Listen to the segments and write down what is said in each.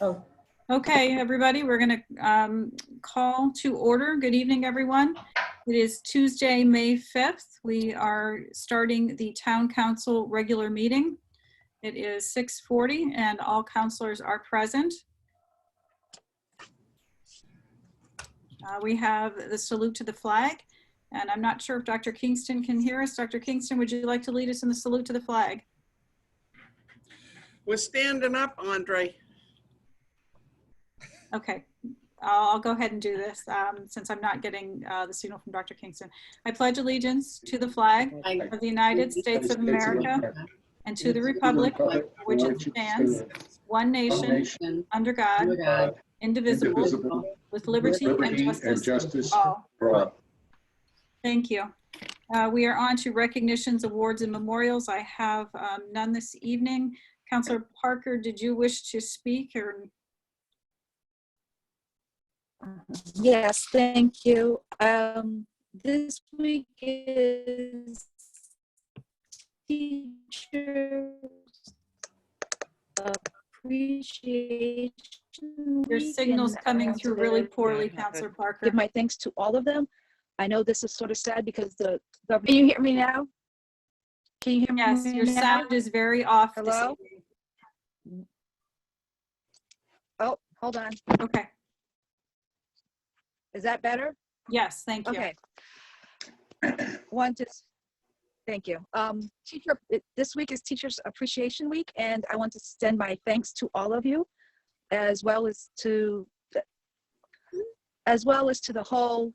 Oh. Okay, everybody, we're going to call to order. Good evening, everyone. It is Tuesday, May 5th. We are starting the Town Council regular meeting. It is 6:40 and all councilors are present. We have the salute to the flag, and I'm not sure if Dr. Kingston can hear us. Dr. Kingston, would you like to lead us in the salute to the flag? We're standing up, Andre. Okay, I'll go ahead and do this since I'm not getting the signal from Dr. Kingston. I pledge allegiance to the flag of the United States of America and to the republic for which it stands, one nation, under God, indivisible, with liberty and justice for all. Thank you. We are on to recognitions, awards, and memorials. I have none this evening. Councilor Parker, did you wish to speak? Or? Yes, thank you. This week is Teachers Appreciation Your Week, signal's and coming through really poorly, Councilor Parker. Give my thanks to all of them. I know this is sort of sad because the government. Can you hear me now? Can you hear me? Yes, your sound is very off. Hello? Oh, hold on. Okay. Is that better? Yes, thank you. Okay. Thank you. This week is Teachers Appreciation Week, and I want to extend my thanks to all of you, as well as to the whole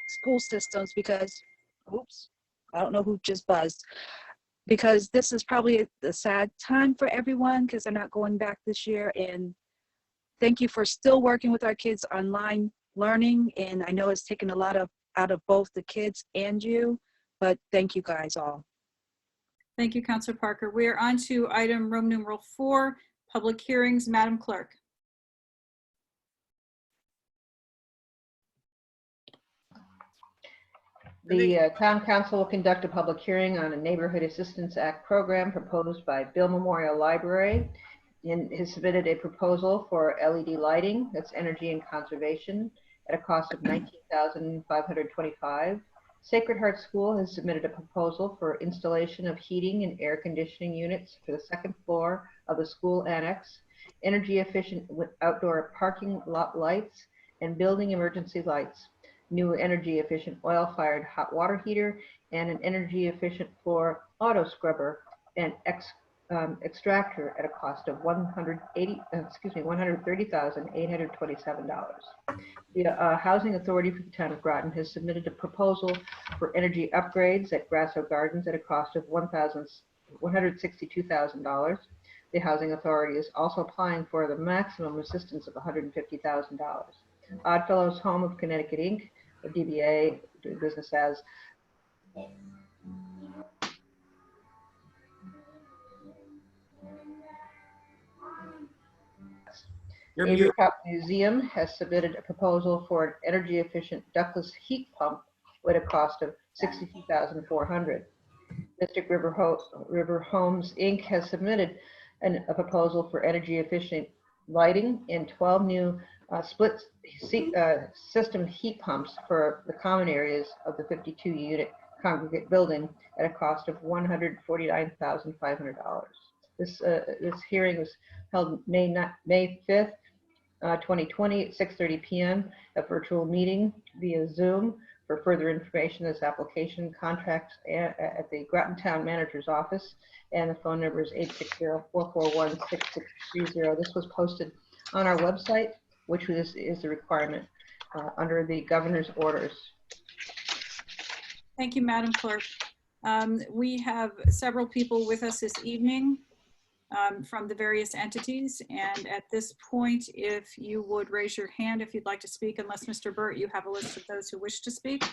school systems, because, oops, I don't know who just buzzed, because this is probably a sad time for everyone because they're not going back this year. And thank you for still working with our kids online learning. And I know it's taken a lot out of both the kids and you, but thank you guys all. Thank you, Councilor Parker. We are on to item Roman numeral 4, public hearings. Madam Clerk. The Town Council will conduct a public hearing on a Neighborhood Assistance Act program proposed by Bill Memorial Library, and has submitted a proposal for LED lighting that's energy and conservation at a cost of $19,525. Sacred Heart School has submitted a proposal for installation of heating and air conditioning units for the second floor of the school annex, energy efficient outdoor parking lot lights, and building emergency lights, new energy efficient oil-fired hot water heater, and an energy efficient floor auto scrubber and extractor at a cost of $130,827. The Housing Authority for the Town of Groton has submitted a proposal for energy upgrades at Grasso Gardens at a cost of $162,000. The Housing Authority is also applying for the maximum assistance of $150,000. Oddfellows Home of Connecticut, Inc., a DBA, doing business as Avery Cup Museum has submitted a proposal for an energy efficient ductless heat pump with a cost of $62,400. Mystic River Homes Inc. has submitted a proposal for energy efficient lighting and 12 new split system heat pumps for the common areas of the 52-unit congregate building at a cost of $149,500. This hearing was held May 5th, 2020 at 6:30 p.m. a virtual meeting via Zoom. For further information, this application contacts at the Groton Town Manager's office, and the phone number is 860-441-6630. This was posted on our website, which is the requirement under the governor's orders. Thank you, Madam Clerk. We have several people with us this evening from the various entities, and at this point, if you would raise your hand if you'd like to speak, unless Mr. Burt, you have a list of those who wish to speak.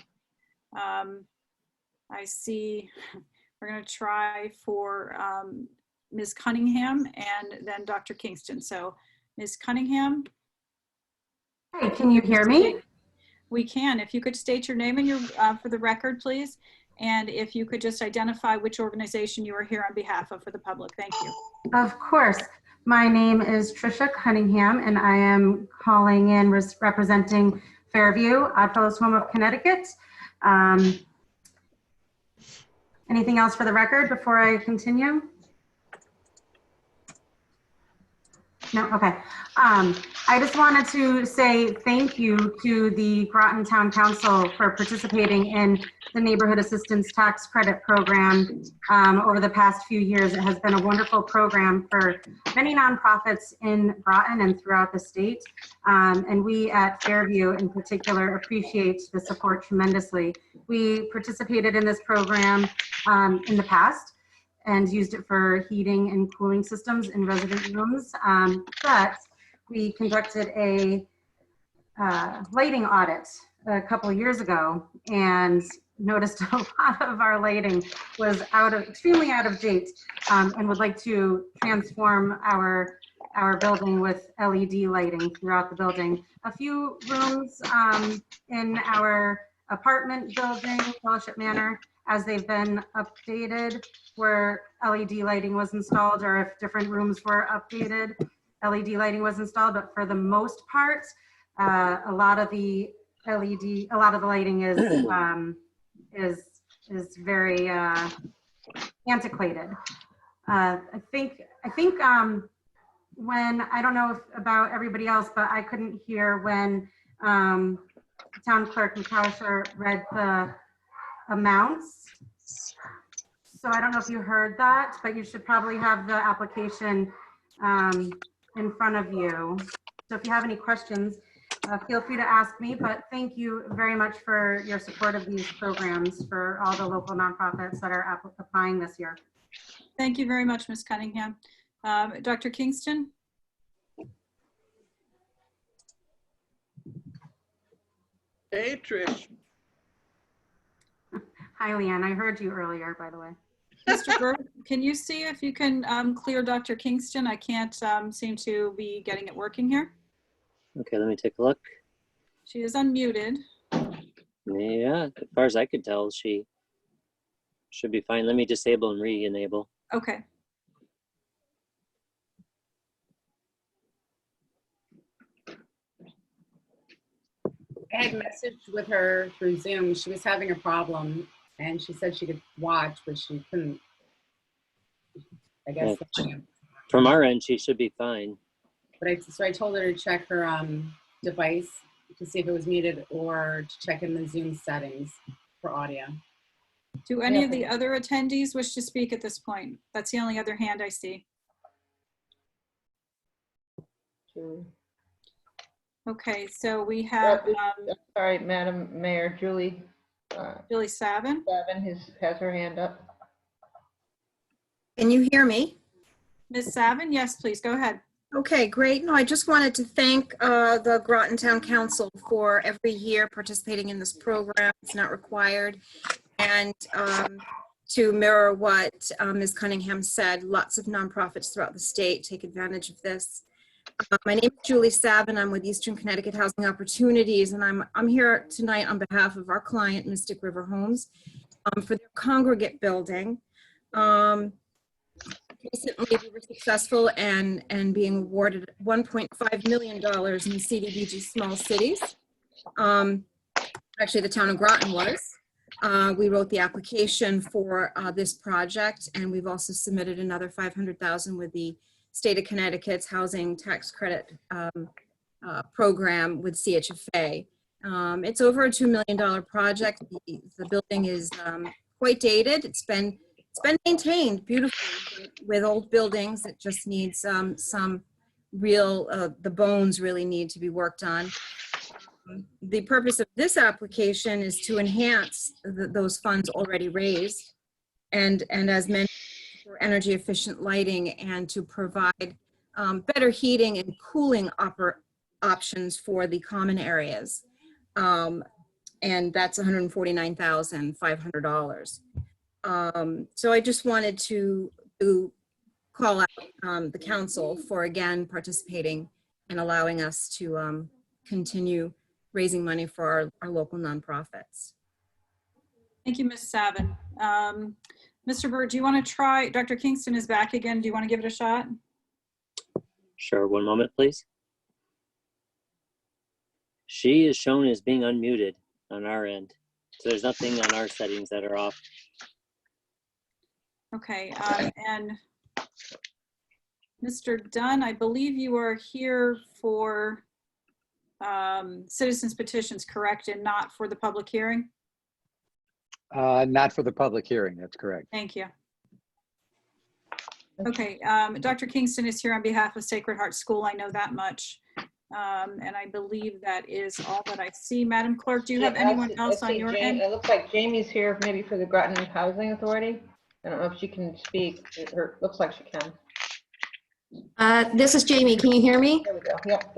I see we're going to try for Ms. Cunningham and then Dr. Kingston. So Ms. Cunningham. Hi, can you hear me? We can. If you could state your name and your for the record, please. And if you could just identify which organization you are here on behalf of for the public. Thank you. Of course. My name is Tricia Cunningham, and I am calling in representing Fairview, Oddfellows Home of Connecticut. Anything else for the record before I continue? No, okay. I just wanted to say thank you to the Groton Town Council for participating in the Neighborhood Assistance Tax Credit Program over the past few years. It has been a wonderful program for many nonprofits in Groton and throughout the state. And we at Fairview in particular appreciate the support tremendously. We participated in this program in the past and used it for heating and cooling systems in resident rooms. But we conducted a lighting audit a couple of years ago and noticed a lot of our lighting was extremely out of date, and would like to transform our building with LED lighting throughout the building. A few rooms in our apartment building, Fellowship Manor, as they've been updated, where LED lighting was installed, or if different rooms were updated, LED lighting was installed. But for the most part, a lot of the lighting is very antiquated. I think when, I don't know about everybody else, but I couldn't hear when Town Clerk Makausher read the amounts. So I don't know if you heard that, but you should probably have the application in front of you. So if you have any questions, feel free to ask me, but thank you very much for your support of these programs for all the local nonprofits that are applying this year. Thank you very much, Ms. Cunningham. Dr. Kingston? Hey, Trish. Hi, Leanne. I heard you earlier, by the way. Mr. Burt, can you see if you can clear Dr. Kingston? I can't seem to be getting it working here. Okay, let me take a look. She is unmuted. Yeah, as far as I could tell, she should be fine. Let me disable and re-enable. Okay. I had messaged with her through Zoom. She was having a problem and she said she could watch, but she couldn't. I guess. Yeah. From our end, she should be fine. But so I told her to check her device to see if it was muted, or to check in the Zoom settings for audio. Do any of the other attendees wish to speak at this point? That's the only other hand I see. Julie. Okay, so we have Sorry, Madam Mayor, Julie. Julie Savin. Savin has her hand up. Can you hear me? Ms. Savin, yes, please go ahead. Okay, great. No, I just wanted to thank the Groton Town Council for every year participating in this program. It's not required. And to mirror what Ms. Cunningham said, lots of nonprofits throughout the state take advantage of this. My name is Julie Savin. I'm with Eastern Connecticut Housing Opportunities, and I'm here tonight on behalf of our client, Mystic River Homes, for their congregate building. Recently, we were successful and being awarded $1.5 million in CDBG Small Cities. Actually, the town of Groton was. We wrote the application for this project, and we've also submitted another $500,000 with the State of Connecticut's Housing Tax Credit program with CHFA. It's over a $2 million project. The building is quite dated. It's been maintained beautifully with old buildings. It just needs some real, the bones really need to be worked on. The purpose of this application is to enhance those funds already raised, and as mentioned, for energy efficient lighting, and to provide better heating and cooling options for the common areas. And that's $149,500. So I just wanted to call out the council for again participating and allowing us to continue raising money for our local nonprofits. Thank you, Ms. Savin. Mr. Burt, do you want to try? Dr. Kingston is back again. Do you want to give it a shot? Sure, one moment, please. She is shown as being unmuted on our end. So there's nothing on our settings that are off. Okay, and Mr. Dunn, I believe you are here for citizens petitions, correct, and not for the public hearing? Not for the public hearing, that's correct. Thank you. Okay, Dr. Kingston is here on behalf of Sacred Heart School. I know that much. And I believe that is all that I see. Madam Clerk, do you have anyone else on your end? It looks like Jamie's here maybe for the Groton Housing Authority. I don't know if she can speak. It looks like she can. This is Jamie. Can you hear me? There we go. Yep.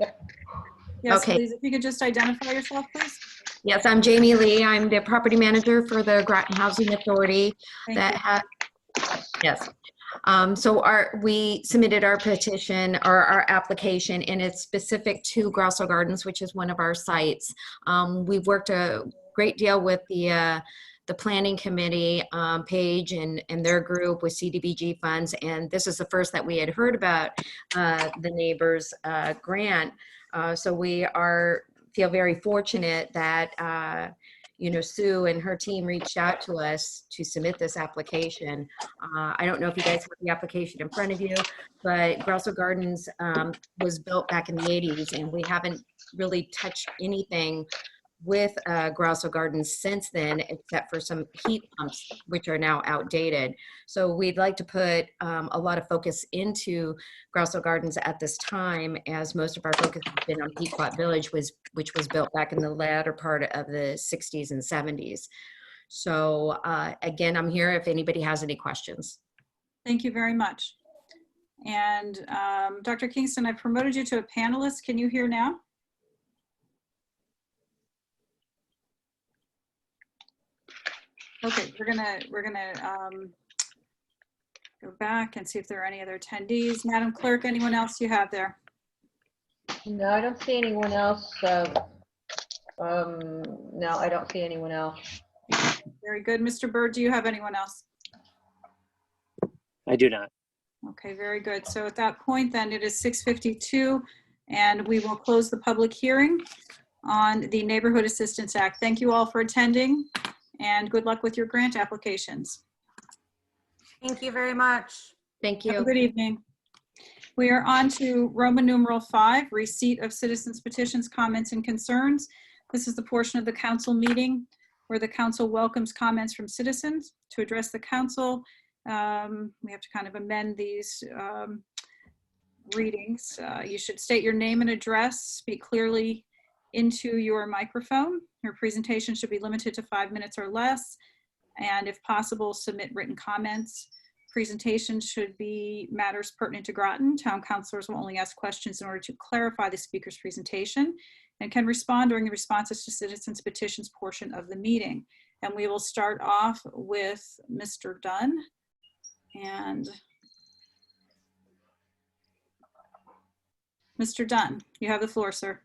Yes, Okay. please. If you could just identify yourself, please. Yes, I'm Jamie Lee. I'm the property manager for the Groton Housing Authority. Yes. So we submitted our petition or our application, and it's specific to Grosso Gardens, which is one of our sites. We've worked a great deal with the planning committee, Paige and their group with CDBG funds, and this is the first that we had heard about the neighbors grant. So we feel very fortunate that Sue and her team reached out to us to submit this application. I don't know if you guys have the application in front of you, but Grosso Gardens was built back in the 80s, and we haven't really touched anything with Grosso Gardens since then, except for some heat pumps, which are now outdated. So we'd like to put a lot of focus into Grosso Gardens at this time, as most of our focus has been on Pequot Village, which was built back in the latter part of the 60s and 70s. So again, I'm here if anybody has any questions. Thank you very much. And Dr. Kingston, I promoted you to a panelist. Can you hear now? Okay, we're gonna go back and see if there are any other attendees. Madam Clerk, anyone else you have there? No, I don't see anyone else. No, I don't see anyone else. Very good. Mr. Burt, do you have anyone else? I do not. Okay, very good. So at that point, then it is 6:52, and we will close the public hearing on the Neighborhood Assistance Act. Thank you all for attending, and good luck with your grant applications. Thank you very much. Thank Have a you. good evening. We are on to Roman numeral 5, receipt of citizens' petitions, comments, and concerns. This is the portion of the council meeting where the council welcomes comments from citizens. To address the council, we have to kind of amend these readings. You should state your name and address, speak clearly into your microphone. Your presentation should be limited to 5 minutes or less, and if possible, submit written comments. Presentation should be matters pertinent to Groton. Town councilors will only ask questions in order to clarify the speaker's presentation and can respond during the responses to citizens' petitions portion of the meeting. And we will start off with Mr. Dunn. And Mr. Dunn, you have the floor, sir.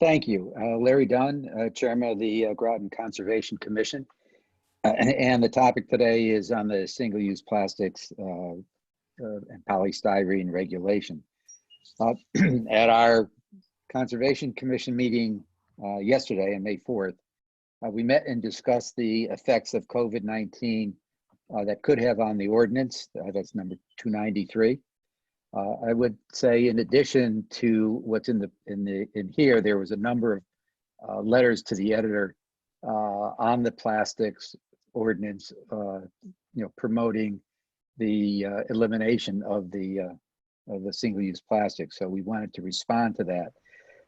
Thank you. Larry Dunn, Chairman of the Groton Conservation Commission. And the topic today is on the single-use plastics and polystyrene regulation. At our Conservation Commission meeting yesterday on May 4th, we met and discussed the effects of COVID-19 that could have on the ordinance. That's number 293. I would say, in addition to what's in here, there was a number of letters to the editor on the plastics ordinance, promoting the elimination of the single-use plastic. So we wanted to respond to that.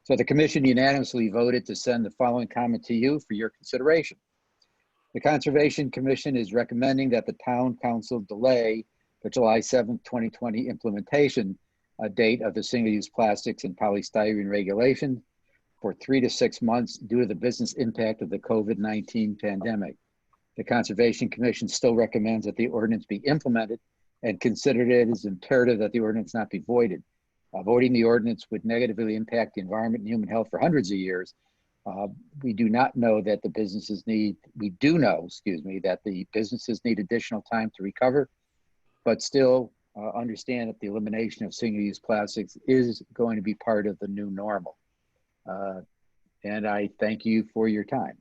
So the commission unanimously voted to send the following comment to you for your consideration. The Conservation Commission is recommending that the Town Council delay the July 7th, 2020 implementation date of the single-use plastics and polystyrene regulation for 3 to 6 months due to the business impact of the COVID-19 pandemic. The Conservation Commission still recommends that the ordinance be implemented and considered it as imperative that the ordinance not be voided. Voiding the ordinance would negatively impact the environment and human health for hundreds of years. We do not know that the businesses need, we do know, excuse me, that the businesses need additional time to recover, but still understand that the elimination of single-use plastics is going to be part of the new normal. And I thank you for your time.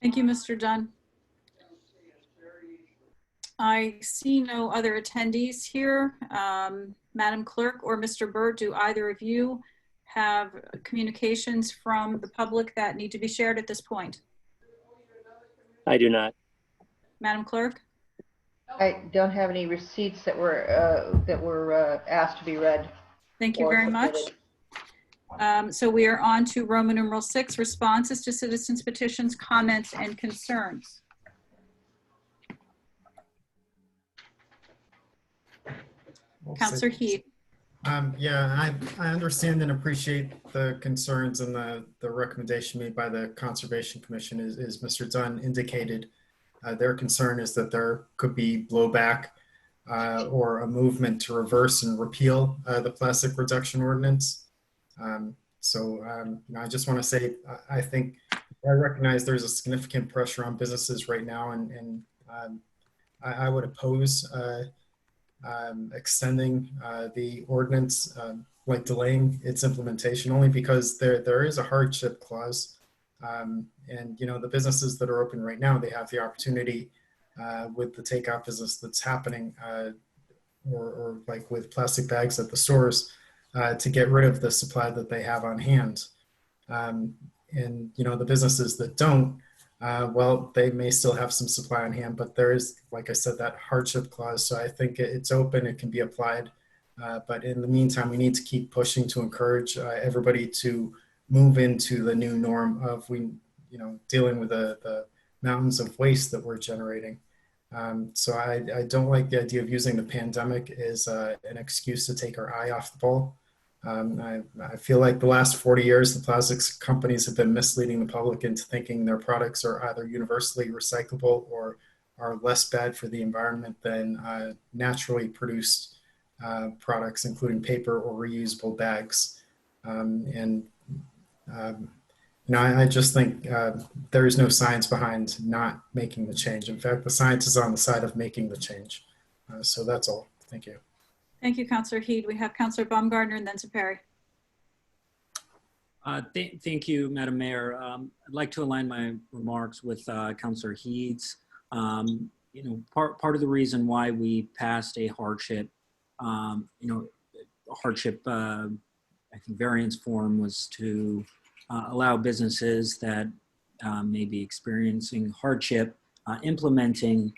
Thank you, Mr. Dunn. I see no other attendees here. Madam Clerk or Mr. Burt, do either of you have communications from the public that need to be shared at this point? I do not. Madam Clerk? I don't have any receipts that were asked to be read. Thank you or very much. submitted. So we are on to Roman numeral 6, responses to citizens' petitions, comments, and concerns. Councilor Heath. Yeah, I understand and appreciate the concerns and the recommendation made by the Conservation Commission is Mr. Dunn indicated. Their concern is that there could be blowback or a movement to reverse and repeal the plastic reduction ordinance. I just want to say, I think I recognize there's a significant pressure on businesses right now, and I would oppose extending the ordinance, like delaying its implementation, only because there is a hardship clause. And the businesses that are open right now, they have the opportunity with the takeout business that's happening, or like with plastic bags at the stores, to get rid of the supply that they have on hand. And the businesses that don't, well, they may still have some supply on hand, but there is, like I said, that hardship clause. So I think it's open, it can be applied. But in the meantime, we need to keep pushing to encourage everybody to move into the new norm of dealing with the mountains of waste that we're generating. So I don't like the idea of using the pandemic as an excuse to take our eye off the ball. I feel like the last 40 years, the plastics companies have been misleading the public into thinking their products are either universally recyclable or are less bad for the environment than naturally produced products, including paper or reusable bags. I just think there is no science behind not making the change. In fact, the science is on the side of making the change. So that's all. Thank you. Thank you, Councilor Heed. We have Councilor Baumgartner and then Perry. Thank you, Madam Mayor. I'd like to align my remarks with Councilor Heed's. Part of the reason why we passed a hardship, I think variance form was to allow businesses that may be experiencing hardship implementing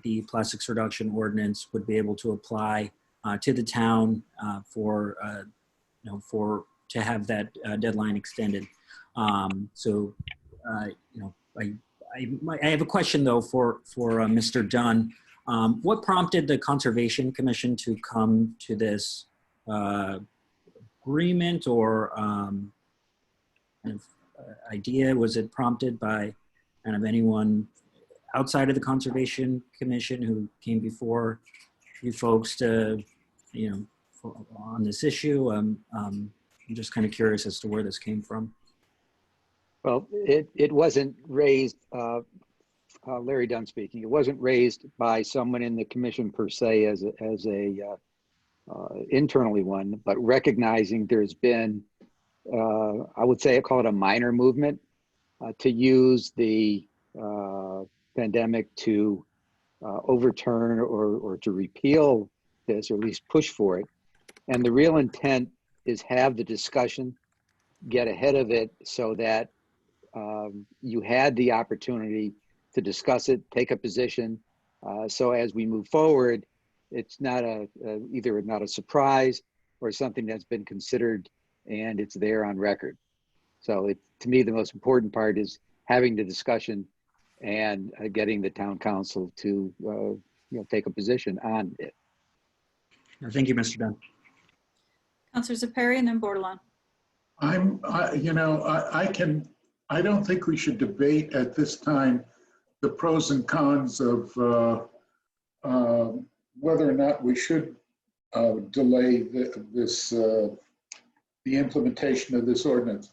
the plastics reduction ordinance would be able to apply to the town to have that deadline extended. I have a question though for Mr. Dunn. What prompted the Conservation Commission to come to this agreement or idea? Was it prompted by kind of anyone outside of the Conservation Commission who came before you folks to, on this issue? I'm just kind of curious as to where this came from. Well, it wasn't raised, Larry Dunn speaking, it wasn't raised by someone in the commission per se as a internally one, but recognizing there's been, I would say I call it a minor movement to use the pandemic to overturn or to repeal this, or at least push for it. And the real intent is have the discussion, get ahead of it so that you had the opportunity to discuss it, take a position. So as we move forward, it's not either not a surprise or something that's been considered and it's there on record. So to me, the most important part is having the discussion and getting the town council to take a position on it. Thank you, Mr. Dunn. Councilor Perry and then Bordelon. I don't think we should debate at this time the pros and cons of whether or not we should delay the implementation of this ordinance.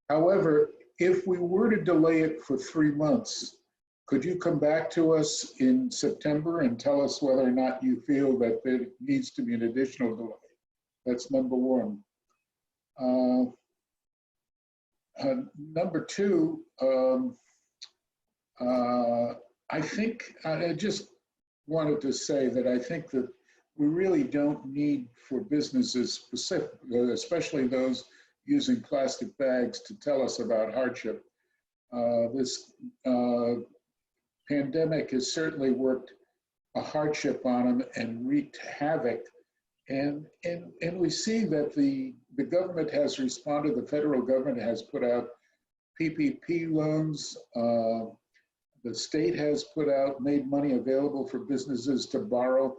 However, if we were to delay it for 3 months, Could you come back to us in September and tell us whether or not you feel that there needs to be an additional delay? That's number one. Number two, I think I just wanted to say that I think that we really don't need for businesses specific, especially those using plastic bags, to tell us about hardship. This pandemic has certainly worked a hardship on them and wreaked havoc. And we see that the government has responded. The federal government has put out PPP loans. The state has made money available for businesses to borrow.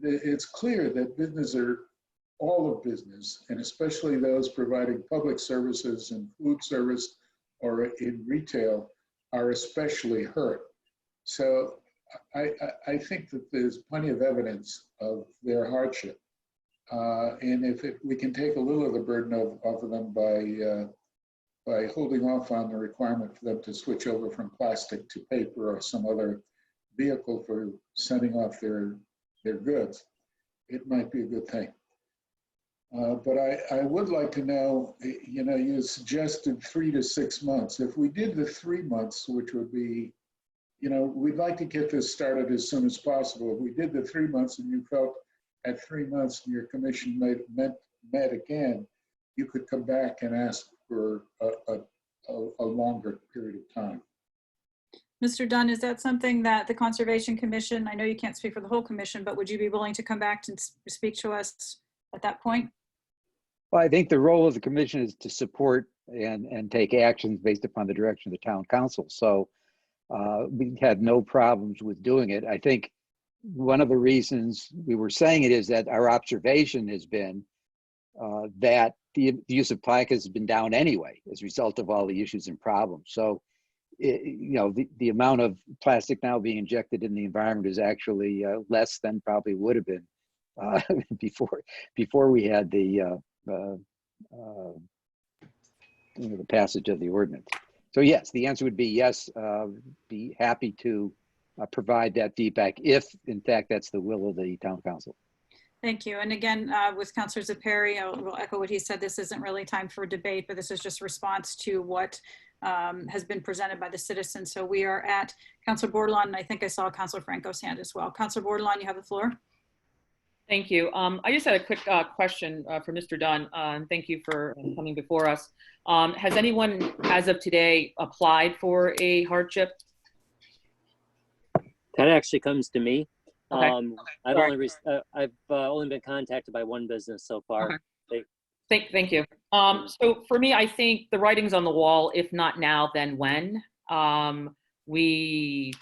It's clear that all of business, and especially those providing public services and food service or in retail, are especially hurt. So I think that there's plenty of evidence of their hardship. And if we can take a little of the burden off of them by holding off on the requirement for them to switch over from plastic to paper or some other vehicle for sending off their goods, it might be a good thing. But I would like to know, you suggested 3 to 6 months. If we did the 3 months, which would be, we'd like to get this started as soon as possible. If we did the 3 months and you felt at 3 months and your commission met again, you could come back and ask for a longer period of time. Mr. Dunn, is that something that the Conservation Commission, I know you can't speak for the whole commission, but would you be willing to come back and speak to us at that point? Well, I think the role of the commission is to support and take actions based upon the direction of the town council. So we had no problems with doing it. I think one of the reasons we were saying it is that our observation has been that the use of plastic has been down anyway as a result of all the issues and problems. So, the amount of plastic now being injected in the environment is actually less than probably would have been before we had the passage of the ordinance. So yes, the answer would be yes. Be happy to provide that feedback if, in fact, that's the will of the town council. Thank you. And again, with Councilor Zepari, I will echo what he said. This isn't really time for debate, but this is just response to what has been presented by the citizens. So we are at Councilor Bordelon, and I think I saw Councilor Franco's hand as well. Councilor Bordelon, you have the floor. Thank you. I just had a quick question for Mr. Dunn, and thank you for coming before us. Has anyone, as of today, applied for a hardship? That actually comes to me. Okay. I've only been contacted by one business so far. Okay. Thank you. So for me, I think the writing's on the wall. If not now, then when? We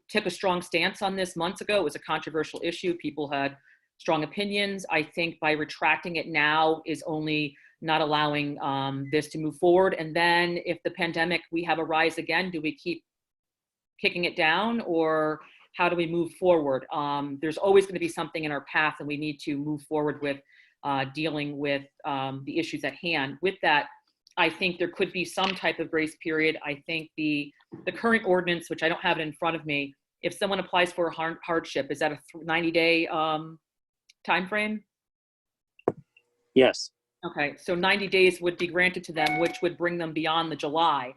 took a strong stance on this months ago. It was a controversial issue. People had strong opinions. I think by retracting it now is only not allowing this to move forward. And then if the pandemic, we have a rise again, do we keep kicking it down, or how do we move forward? There's always going to be something in our path, and we need to move forward with dealing with the issues at hand. With that, I think there could be some type of grace period. I think the current ordinance, which I don't have it in front of me, if someone applies for a hardship, is that a 90-day time frame? Yes. Okay, so 90 days would be granted to them, which would bring them beyond the July.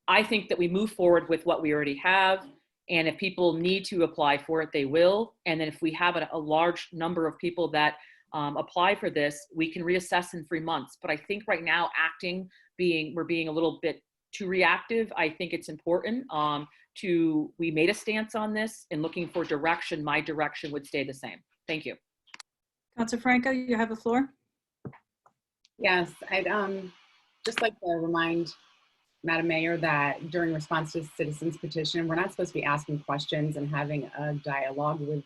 I think that we move forward with what we already have. And if people need to apply for it, they will. And then if we have a large number of people that apply for this, we can reassess in 3 months. But I think right now we're being a little bit too reactive. I think it's important we made a stance on this and looking for direction. My direction would stay the same. Thank you. Councilor Franco, you have the floor. Yes, I'd just like to remind Madam Mayor that during response to citizens petition, we're not supposed to be asking questions and having a dialogue with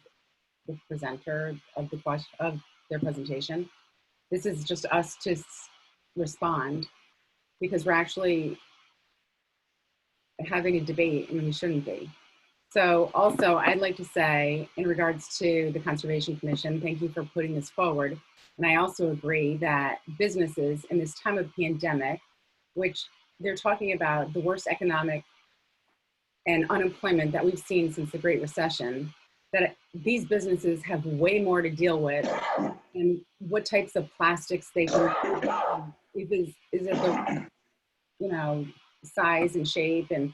the presenter of their presentation. This is just us to respond, because we're actually having a debate and we shouldn't be. So also, I'd like to say, in regards to the Conservation Commission, thank you for putting this forward. And I also agree that businesses in this time of pandemic, which they're talking about the worst economic and unemployment that we've seen since the Great Recession, that these businesses have way more to deal with, and what types of plastics they can is it the, you know, size and shape and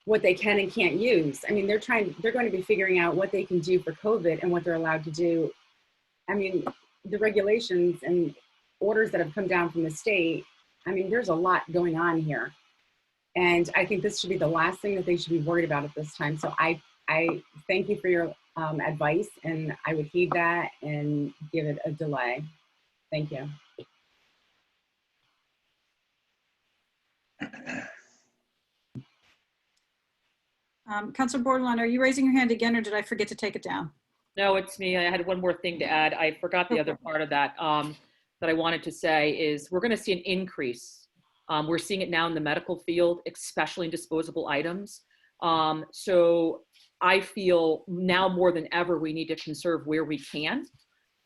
what they can and can't use. I mean, they're going to be figuring out what they can do for COVID and what they're allowed to do. I mean, the regulations and orders that have come down from the state, I mean, there's a lot going on here. And I think this should be the last thing that they should be worried about at this time. So I thank you for your advice, and I would heed that and give it a delay. Thank you. Councilor Bordelon, are you raising your hand again, or did I forget to take it down? No, it's me. I had one more thing to add. I forgot the other part of that that I wanted to say is we're going to see an increase. We're seeing it now in the medical field, especially in disposable items. So I feel now more than ever, we need to conserve where we can.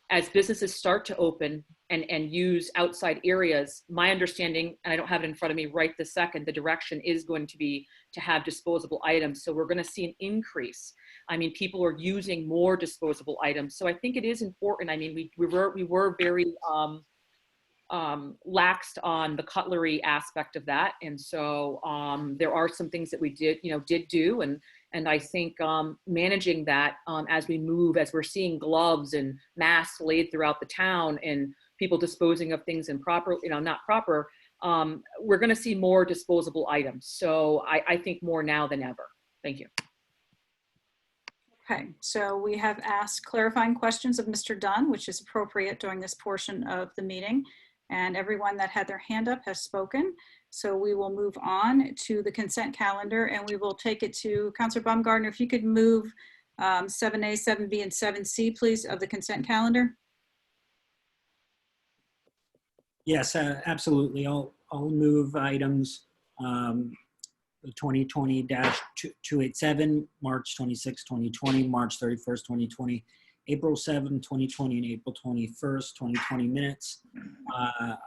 As businesses start to open and use outside areas, my understanding, and I don't have it in front of me right this second, the direction is going to be to have disposable items. So we're going to see an increase. I mean, people are using more disposable items. So I think it is important. I mean, we were very laxed on the cutlery aspect of that. And so there are some things that we did do. And I think managing that as we move, as we're seeing gloves and masks laid throughout the town and people disposing of things improper, not proper, we're going to see more disposable items. So I think more now than ever. Thank you. Okay, so we have asked clarifying questions of Mr. Dunn, which is appropriate during this portion of the meeting. And everyone that had their hand up has spoken. So we will move on to the consent calendar, and we will take it to Councilor Baumgartner. If you could move 7A, 7B, and 7C, please, of the consent calendar. Yes, absolutely. I'll move items 2020-287, March 26, 2020, March 31st, 2020, April 7, 2020, and April 21st, 2020 minutes.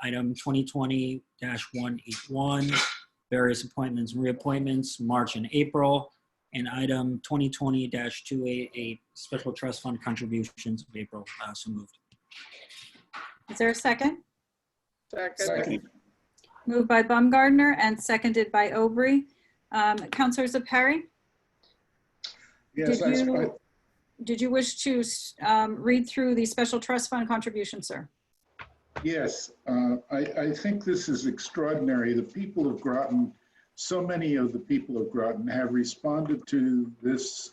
Item 2020-181, various appointments and reappointments, March and April. And item 2020-288, special trust fund contributions of April. So moved. Is there a second? Second. Moved by Baumgartner and seconded by Aubry. Councilor Zepari? Yes, Did you wish to read through the special trust fund contribution, sir? Yes, I think this is extraordinary. The people of Groton, so many of the people of Groton have responded to this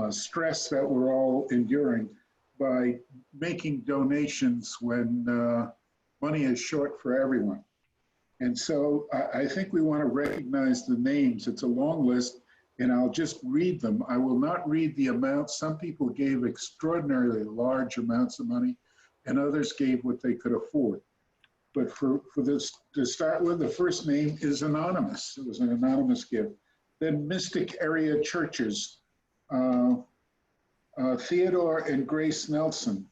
stress that we're all enduring by making donations when money is short for everyone. And so I think we want to recognize the names. It's a long list, and I'll just read them. I will not read the amounts. Some people gave extraordinarily large amounts of money, and others gave what they could afford. But for this to start with, the first name is anonymous. It was an anonymous gift. Then Mystic Area Churches, Theodore and Grace Nelson,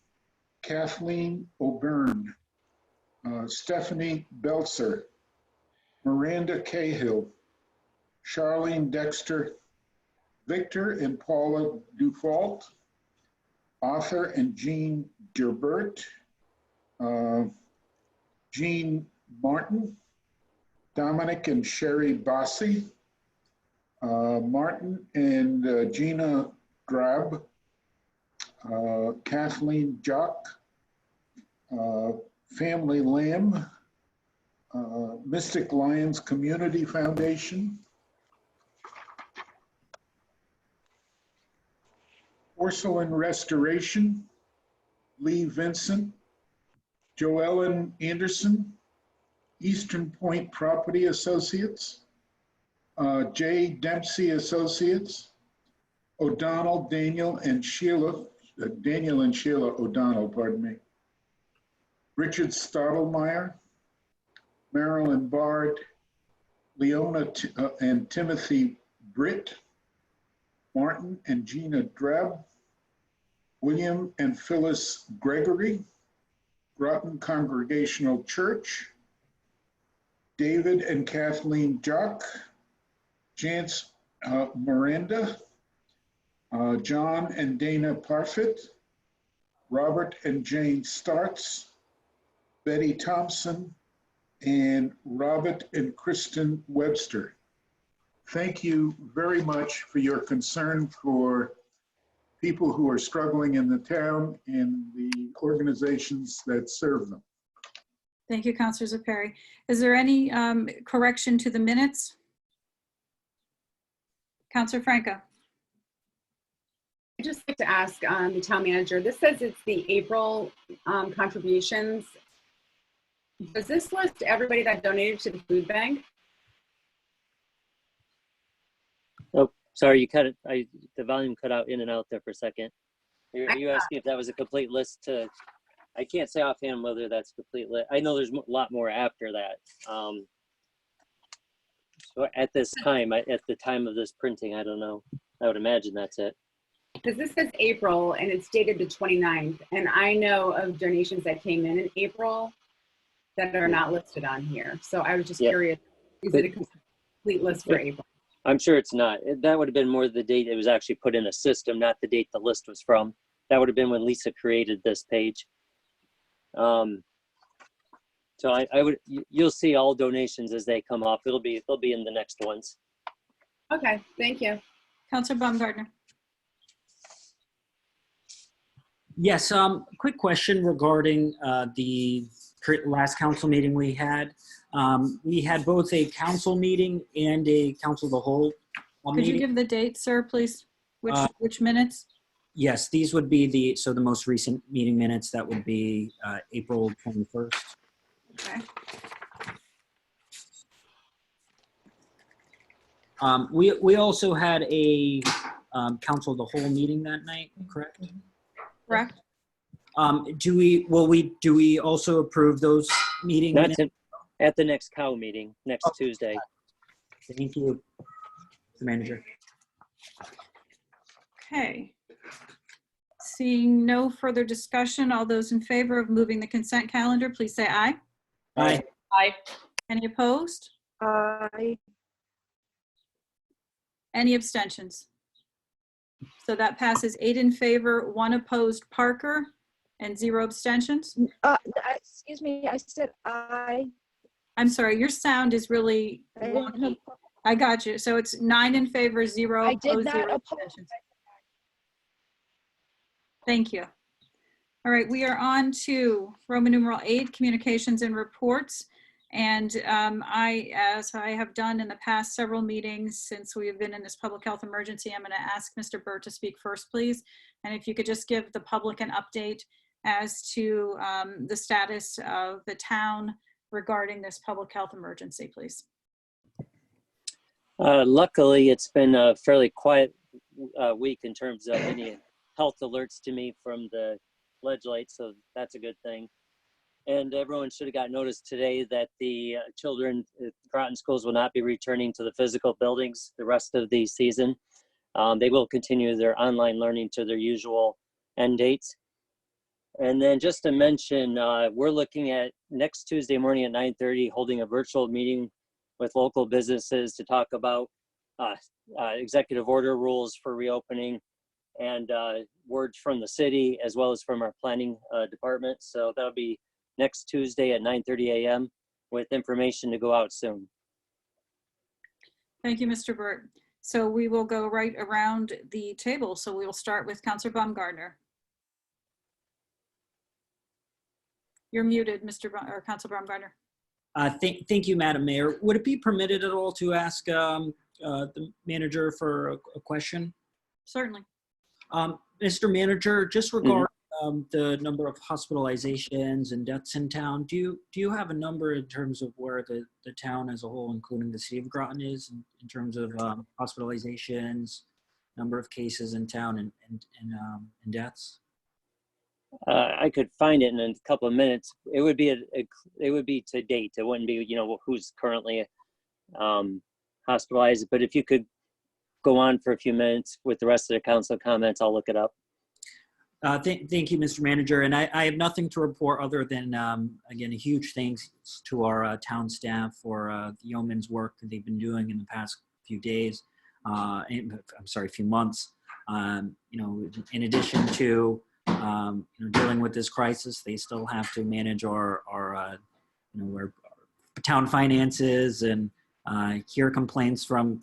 Kathleen O'Byrne, Stephanie Belzer, Miranda Cahill, Charlene Dexter, Victor and Paula Dufault, Arthur and Jean Gerbert, Jean Martin, Dominic and Sherry Bossi, Martin and Gina Drab, Kathleen Jock, Family Lamb, Mystic Lions Community Foundation, Porcelain Restoration, Lee Vincent, Joellen Anderson, Eastern Point Property Associates, J. Dempsey Associates, O'Donnell, Daniel and Sheila O'Donnell, pardon me, Richard Stottlemyre, Marilyn Bard, Leona and Timothy Britt, Martin and Gina Dreb, William and Phyllis Gregory, Groton Congregational Church, David and Kathleen Jock, Jance Miranda, John and Dana Parfit, Robert and Jane Starts, Betty Thompson, and Robert and Kristen Webster. Thank you very much for your concern for people who are struggling in the town and the organizations that serve them. Thank you, Councilor Perry. Is there any correction to the minutes? Councilor Franco. I'd just like to ask the town manager, this says it's the April contributions. Does this list everybody that donated to the food bank? Oh, sorry, you cut it. The volume cut out in and out there for a second. Are you asking if that was a complete list to, I can't say offhand whether that's a complete list. I know there's a lot more after that. So at this time, at the time of this printing, I don't know. I would imagine that's it. Because this says April and it's dated the 29th. And I know of donations that came in April that are not listed on here. So I was just curious, is it a complete list for April? I'm sure it's not. That would have been more the date it was actually put in a system, not the date the list was from. That would have been when Lisa created this page. So I would, you'll see all donations as they come up. They'll be in the next ones. Okay, thank you. Councilor Baumgartner. Yes, quick question regarding the last council meeting we had. We had both a council meeting and a council of the whole Could you give the date, sir, please? Which minutes? Yes, these would be the most recent meeting minutes. That would be April 21st. Okay. We also had a council of the whole meeting that night, correct? Correct. Do we also approve those meeting minutes? At the next cow meeting next Tuesday. Thank you, Mr. Manager. Okay. Seeing no further discussion, all those in favor of moving the consent calendar, please say aye. Aye. Aye. Any opposed? Aye. Any abstentions? So that passes 8 in favor, 1 opposed, Parker, and 0 abstentions. Excuse me, I said aye. I'm sorry, your sound is really wonky. I got you. So it's 9 in favor, 0 I opposed, did not 0 oppose. abstentions. Thank you. All right, we are on to Roman numeral 8, communications and reports. And as I have done in the past several meetings since we have been in this public health emergency, I'm going to ask Mr. Burt to speak first, please. And if you could just give the public an update as to the status of the town regarding this public health emergency, please. Luckily, it's been a fairly quiet week in terms of any health alerts to me from the ledge light, so that's a good thing. And everyone should have got notice today that the children at Groton schools will not be returning to the physical buildings the rest of the season. They will continue their online learning to their usual end dates. And then just to mention, we're looking at next Tuesday morning at 9:30, holding a virtual meeting with local businesses to talk about executive order rules for reopening and words from the city as well as from our planning department. So that'll be next Tuesday at 9:30 a.m. with information to go out soon. Thank you, Mr. Burt. So we will go right around the table. So we will start with Councilor Baumgartner. You're muted, Councilor Baumgartner. Thank you, Madam Mayor. Would it be permitted at all to ask the manager for a question? Certainly. Mr. Manager, just regarding the number of hospitalizations and deaths in town, do you have a number in terms of where the town as a whole, including the city of Groton, is in terms of hospitalizations, number of cases in town, and deaths? I could find it in a couple of minutes. It would be it would be to date. It wouldn't be who's currently hospitalized. But if you could go on for a few minutes with the rest of the council comments, I'll look it up. Thank you, Mr. Manager. And I have nothing to report other than, again, a huge thanks to our town staff for the yeoman's work that they've been doing in the past few days, a few months. In addition to dealing with this crisis, they still have to manage our town finances and hear complaints from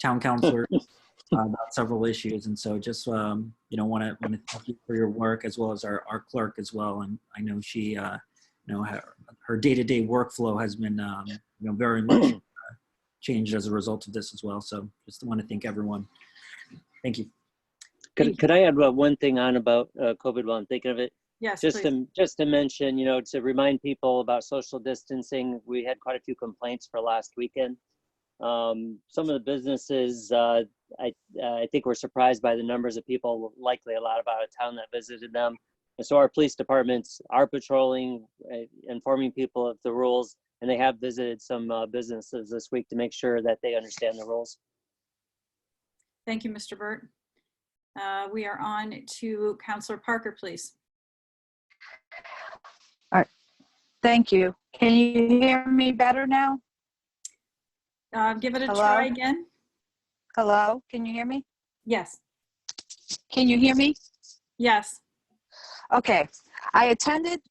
town councilors about several issues. And so just want to thank you for your work, as well as our clerk as well. And I know she her day-to-day workflow has been very much changed as a result of this as well. So just want to thank everyone. Thank you. Could I add one thing on about COVID while I'm thinking of it? Yes, Just please. to mention, to remind people about social distancing. We had quite a few complaints for last weekend. Some of the businesses, I think, were surprised by the numbers of people, likely a lot of out of town, that visited them. And so our police departments are patrolling, informing people of the rules, and they have visited some businesses this week to make sure that they understand the rules. Thank you, Mr. Burt. We are on to Councilor Parker, please. All right. Thank you. Can you hear me better now? Give it a Hello? try again. Hello? Can you hear me? Yes. Can you hear me? Yes. Okay. I attended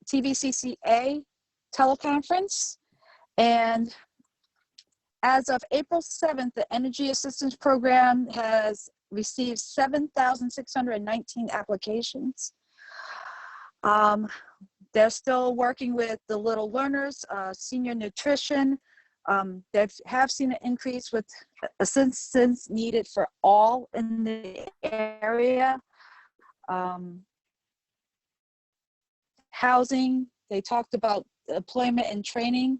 TVCCA teleconference, and as of April 7th, the Energy Assistance Program has received 7,619 applications. They're still working with the little learners, senior nutrition. They have seen an increase with assistance needed for all in the area. Housing, they talked about employment and training,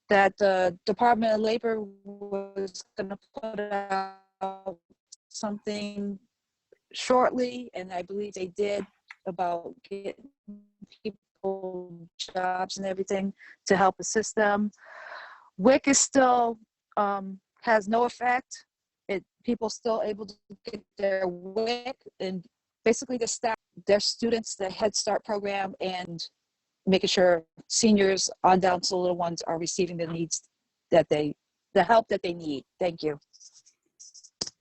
that the Department of Labor was going to put out something shortly, and I believe they did, about getting people jobs and everything to help assist them. WIC is still has no effect. People still able to get their WIC, and basically the staff, their students, the Head Start program, and making sure seniors on down to little ones are receiving the help that they need. Thank you.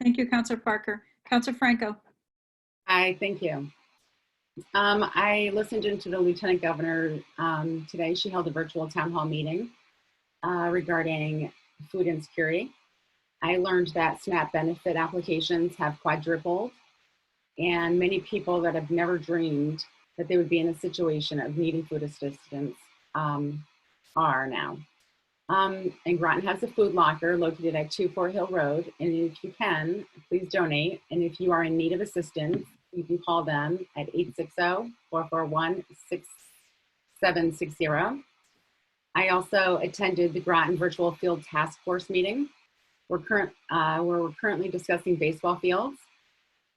Thank you, Councilor Parker. Councilor Franco. Hi, thank you. I listened into the Lieutenant Governor today. She held a virtual town hall meeting regarding food insecurity. I learned that SNAP benefit applications have quadrupled, and many people that have never dreamed that they would be in a situation of needing food assistance are now. And Groton has a food locker located at 24 Hill Road, and if you can, please donate. And if you are in need of assistance, you can call them at 860-441-6760. I also attended the Groton Virtual Field Task Force meeting. We're currently discussing baseball fields.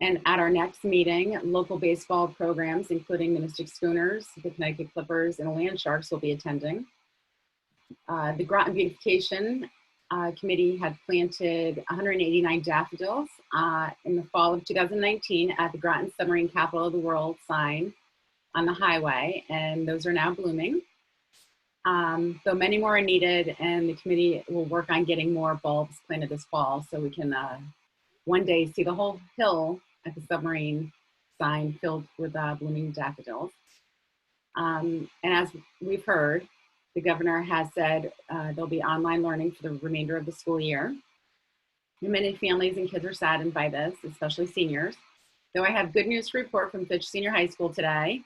And at our next meeting, local baseball programs, including the Mystic Schooners, the Connecticut Clippers, and Land Sharks will be attending. The Groton Beautification Committee had planted 189 daffodils in the fall of 2019 at the Groton Submarine Capital of the World sign on the highway, and those are now blooming. Though many more are needed, and the committee will work on getting more bulbs planted this fall so we can one day see the whole hill at the submarine sign filled with blooming daffodils. And as we've heard, the governor has said there'll be online learning for the remainder of the school year. And many families and kids are saddened by this, especially seniors. Though I have good news to report from Fitch Senior High School today.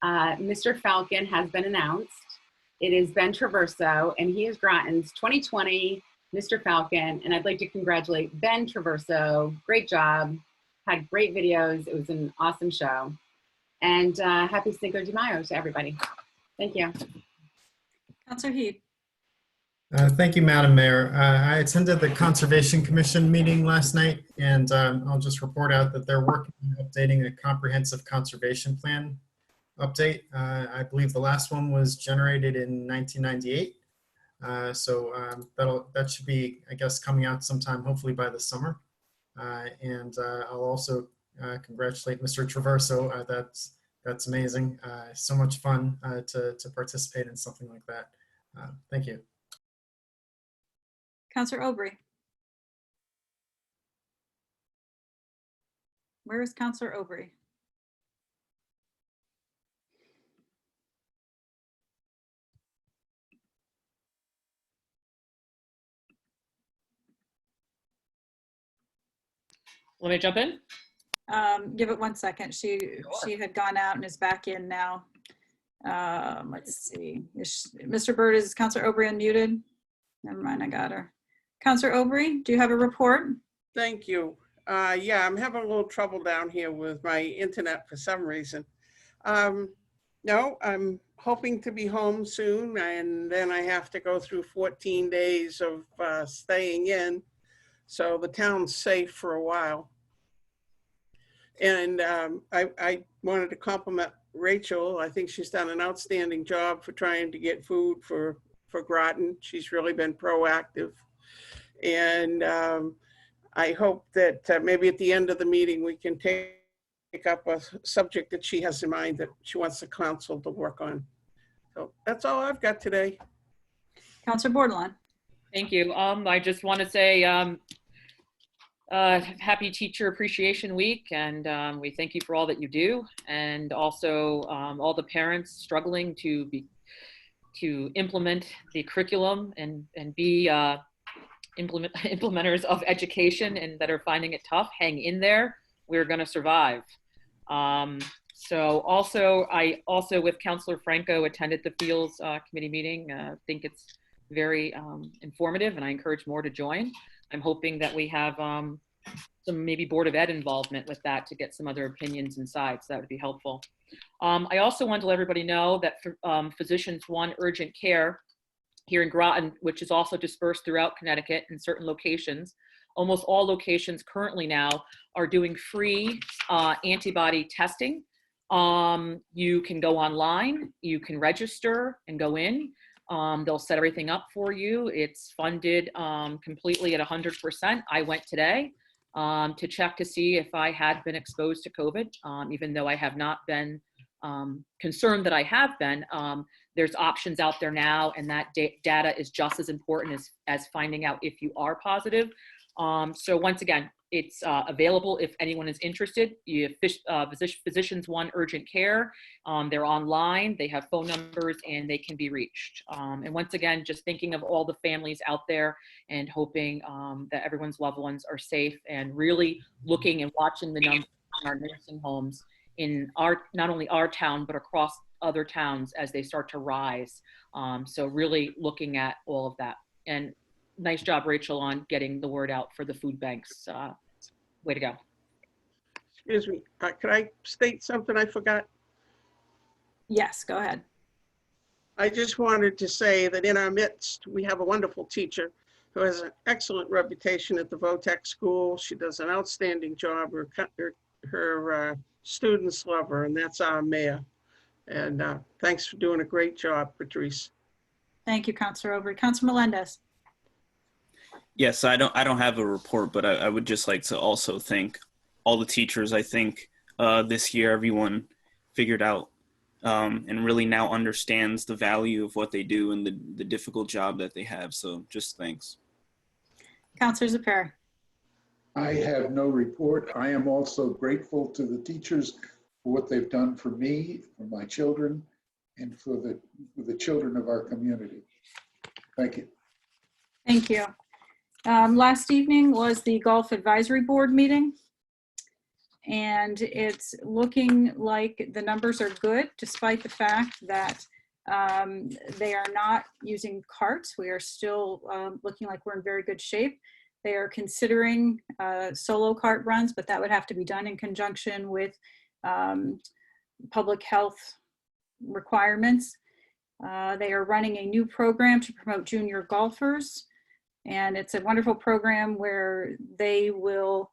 Mr. Falcon has been announced. It is Ben Traverso, and he is Groton's 2020 Mr. Falcon, and I'd like to congratulate Ben Traverso. Great job, had great videos. It was an awesome show. And happy Cinco de Mayo to everybody. Thank you. Councilor Heed. Thank you, Madam Mayor. I attended the Conservation Commission meeting last night, and I'll just report out that they're working on updating a comprehensive conservation plan update. I believe the last one was generated in 1998. So that should be, I guess, coming out sometime, hopefully by the summer. And I'll also congratulate Mr. Traverso. That's amazing. So much fun to participate in something like that. Thank you. Counselor Aubry. Where is Counselor Aubry? Let me jump in. Give it 1 second. She had gone out and is back in now. Let's see. Mr. Burt, is Counselor Aubry unmuted? Never mind, I got her. Counselor Aubry, do you have a report? Thank you. Yeah, I'm having a little trouble down here with my internet for some reason. No, I'm hoping to be home soon, and then I have to go through 14 days of staying in. So the town's safe for a while. And I wanted to compliment Rachel. I think she's done an outstanding job for trying to get food for Groton. She's really been proactive. And I hope that maybe at the end of the meeting, we can take up a subject that she has in mind that she wants the council to work on. So that's all I've got today. Counselor Bordelon. Thank you. I just want to say happy Teacher Appreciation Week, and we thank you for all that you do, and also all the parents struggling to implement the curriculum and be implementers of education and that are finding it tough. Hang in there. We're going to survive. So also, I also with Councilor Franco attended the Fields Committee meeting. I think it's very informative, and I encourage more to join. I'm hoping that we have some maybe Board of Ed involvement with that to get some other opinions and sides. That would be helpful. I also want to let everybody know that Physicians One Urgent Care here in Groton, which is also dispersed throughout Connecticut in certain locations. Almost all locations currently now are doing free antibody testing. You can go online, you can register and go in. They'll set everything up for you. It's funded completely at 100%. I went today to check to see if I had been exposed to COVID, even though I have not been concerned that I have been. There's options out there now, and that data is just as important as finding out if you are positive. So once again, it's available if anyone is interested. You have Physicians One Urgent Care. They're online, they have phone numbers, and they can be reached. And once again, just thinking of all the families out there and hoping that everyone's loved ones are safe, and really looking and watching the numbers in our nursing homes in not only our town, but across other towns as they start to rise. So really looking at all of that. And nice job, Rachel, on getting the word out for the food banks. Way to go. Excuse me, could I state something I forgot? Yes, go ahead. I just wanted to say that in our midst, we have a wonderful teacher who has an excellent reputation at the Votech School. She does an outstanding job. Her students love her, and that's our mayor. And thanks for doing a great job, Patrice. Thank you, Councilor Aubry. Councilor Melendez. Yes, I don't have a report, but I would just like to also thank all the teachers. I think this year everyone figured out and really now understands the value of what they do and the difficult job that they have. So just thanks. Councilor Zapper. I have no report. I am also grateful to the teachers for what they've done for me, for my children, and for the children of our community. Thank you. Thank you. Last evening was the Golf Advisory Board meeting, and it's looking like the numbers are good, despite the fact that they are not using carts. We are still looking like we're in very good shape. They are considering solo cart runs, but that would have to be done in conjunction with public health requirements. They are running a new program to promote junior golfers. And it's a wonderful program where they will,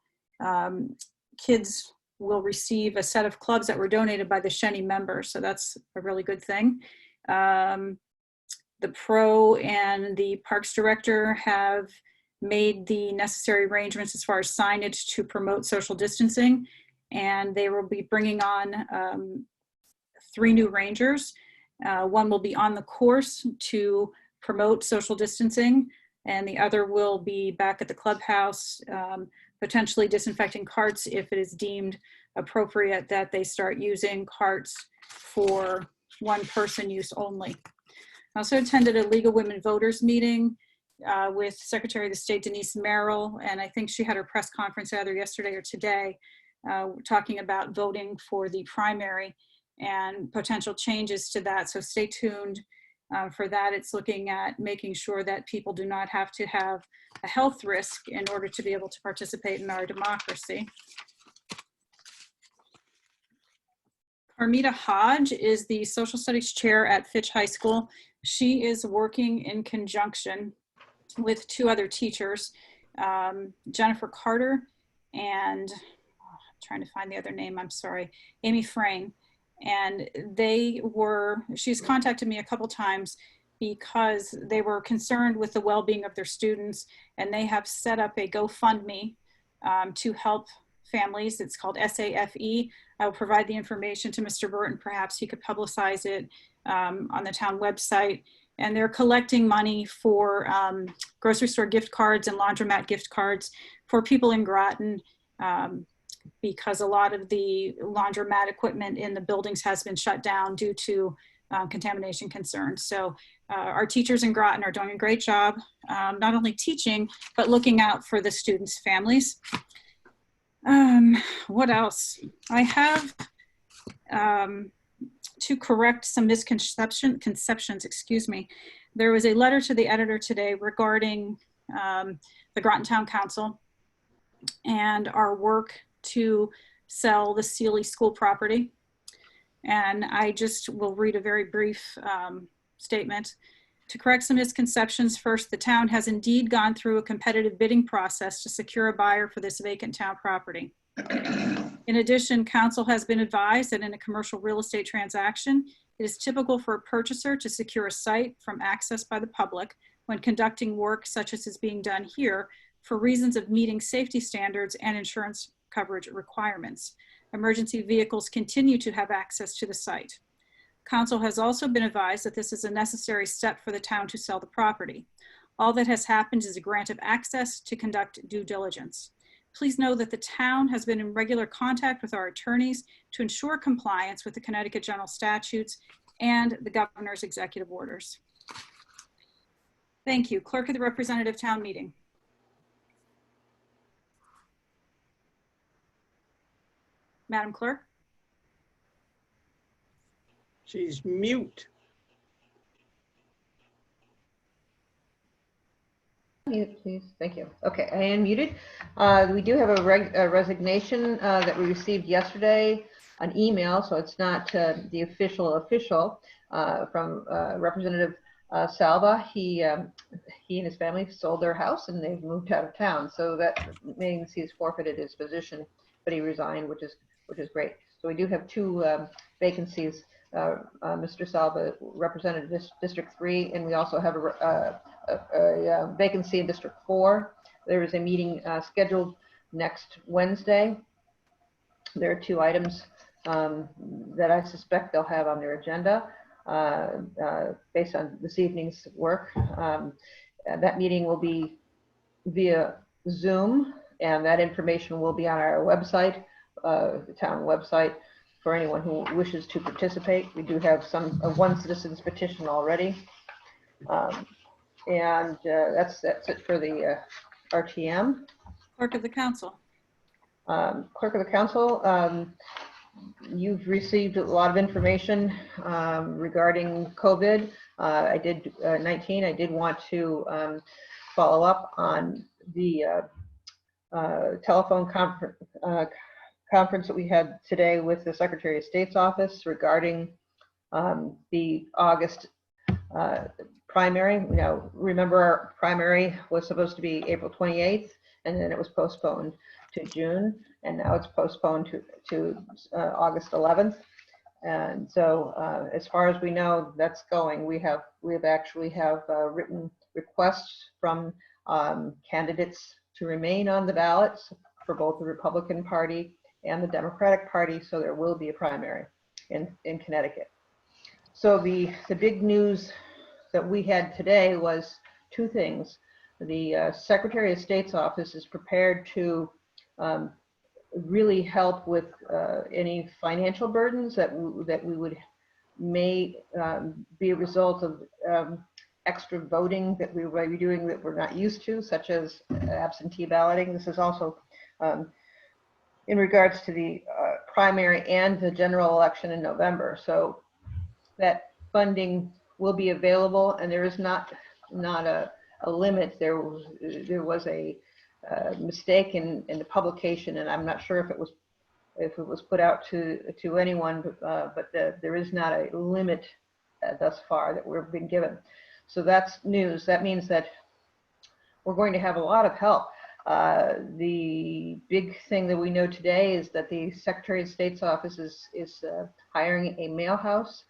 kids will receive a set of clubs that were donated by the Shenny members. So that's a really good thing. The pro and the parks director have made the necessary arrangements as far as signage to promote social distancing. And they will be bringing on 3 new rangers. One will be on the course to promote social distancing. and the other will be back at the clubhouse, potentially disinfecting carts if it is deemed appropriate that they start using carts for one-person use only. I also attended a League of Women Voters meeting with Secretary of the State Denise Merrill, and I think she had her press conference either yesterday or today, talking about voting for the primary and potential changes to that. So stay tuned for that. It's looking at making sure that people do not have to have a health risk in order to be able to participate in our democracy. Carmita Hodge is the social studies chair at Fitch High School. She is working in conjunction with two other teachers, Jennifer Carter and I'm trying to find the other name, I'm sorry, Amy Frayne. And she's contacted me a couple times because they were concerned with the well-being of their students, and they have set up a GoFundMe to help families. It's called SAFE. I will provide the information to Mr. Burt, and perhaps he could publicize it on the town website. And they're collecting money for grocery store gift cards and laundromat gift cards for people in Groton, because a lot of the laundromat equipment in the buildings has been shut down due to contamination concerns. So our teachers in Groton are doing a great job, not only teaching, but looking out for the students' families. What else? I have to correct some conceptions, excuse me. There was a letter to the editor today regarding the Groton Town Council and our work to sell the Sealy School property. And I just will read a very brief statement. To correct some misconceptions, first, the town has indeed gone through a competitive bidding process to secure a buyer for this vacant town property. In addition, council has been advised that in a commercial real estate transaction, it is typical for a purchaser to secure a site from access by the public when conducting work such as is being done here for reasons of meeting safety standards and insurance coverage requirements. Emergency vehicles continue to have access to the site. Council has also been advised that this is a necessary step for the town to sell the property. All that has happened is a grant of access to conduct due diligence. Please know that the town has been in regular contact with our attorneys to ensure compliance with the Connecticut General Statutes and the governor's executive orders. Thank you. Clerk of the Representative Town Meeting. Madam Clerk. She's mute. Mute, please. Thank you. Okay, I am muted. We do have a resignation that we received yesterday, an email, so it's not the official from Representative Salva. He and his family sold their house and they've moved out of town, so that means he's forfeited his position, but he resigned, which is great. So we do have two vacancies. Mr. Salva represented District 3, and we also have a vacancy in District 4. There is a meeting scheduled next Wednesday. There are two items that I suspect they'll have on their agenda based on this evening's work. That meeting will be via Zoom, and that information will be on our website, the town website, for anyone who wishes to participate. We do have one citizen's petition already. And that's it for the RTM. Clerk of the Council. Clerk of the Council, you've received a lot of information regarding COVID. I did 19. I did want to follow up on the telephone conference that we had today with the Secretary of State's office regarding the August primary. Now, remember, our primary was supposed to be April 28th, and then it was postponed to June, and now it's postponed to August 11th. And so, as far as we know, that's going. We actually have written requests from candidates to remain on the ballots for both the Republican Party and the Democratic Party, so there will be a primary in Connecticut. So the big news that we had today was two things. the Secretary of State's office is prepared to really help with any financial burdens that we would may be a result of extra voting that we might be doing that we're not used to, such as absentee balloting. This is also in regards to the primary and the general election in November. So that funding will be available, and there is not a limit. There was a mistake in the publication, and I'm not sure if it was put out to anyone, but there is not a limit thus far that we've been given. So that's news. That means that we're going to have a lot of help. The big thing that we know today is that the Secretary of State's office is hiring a mail house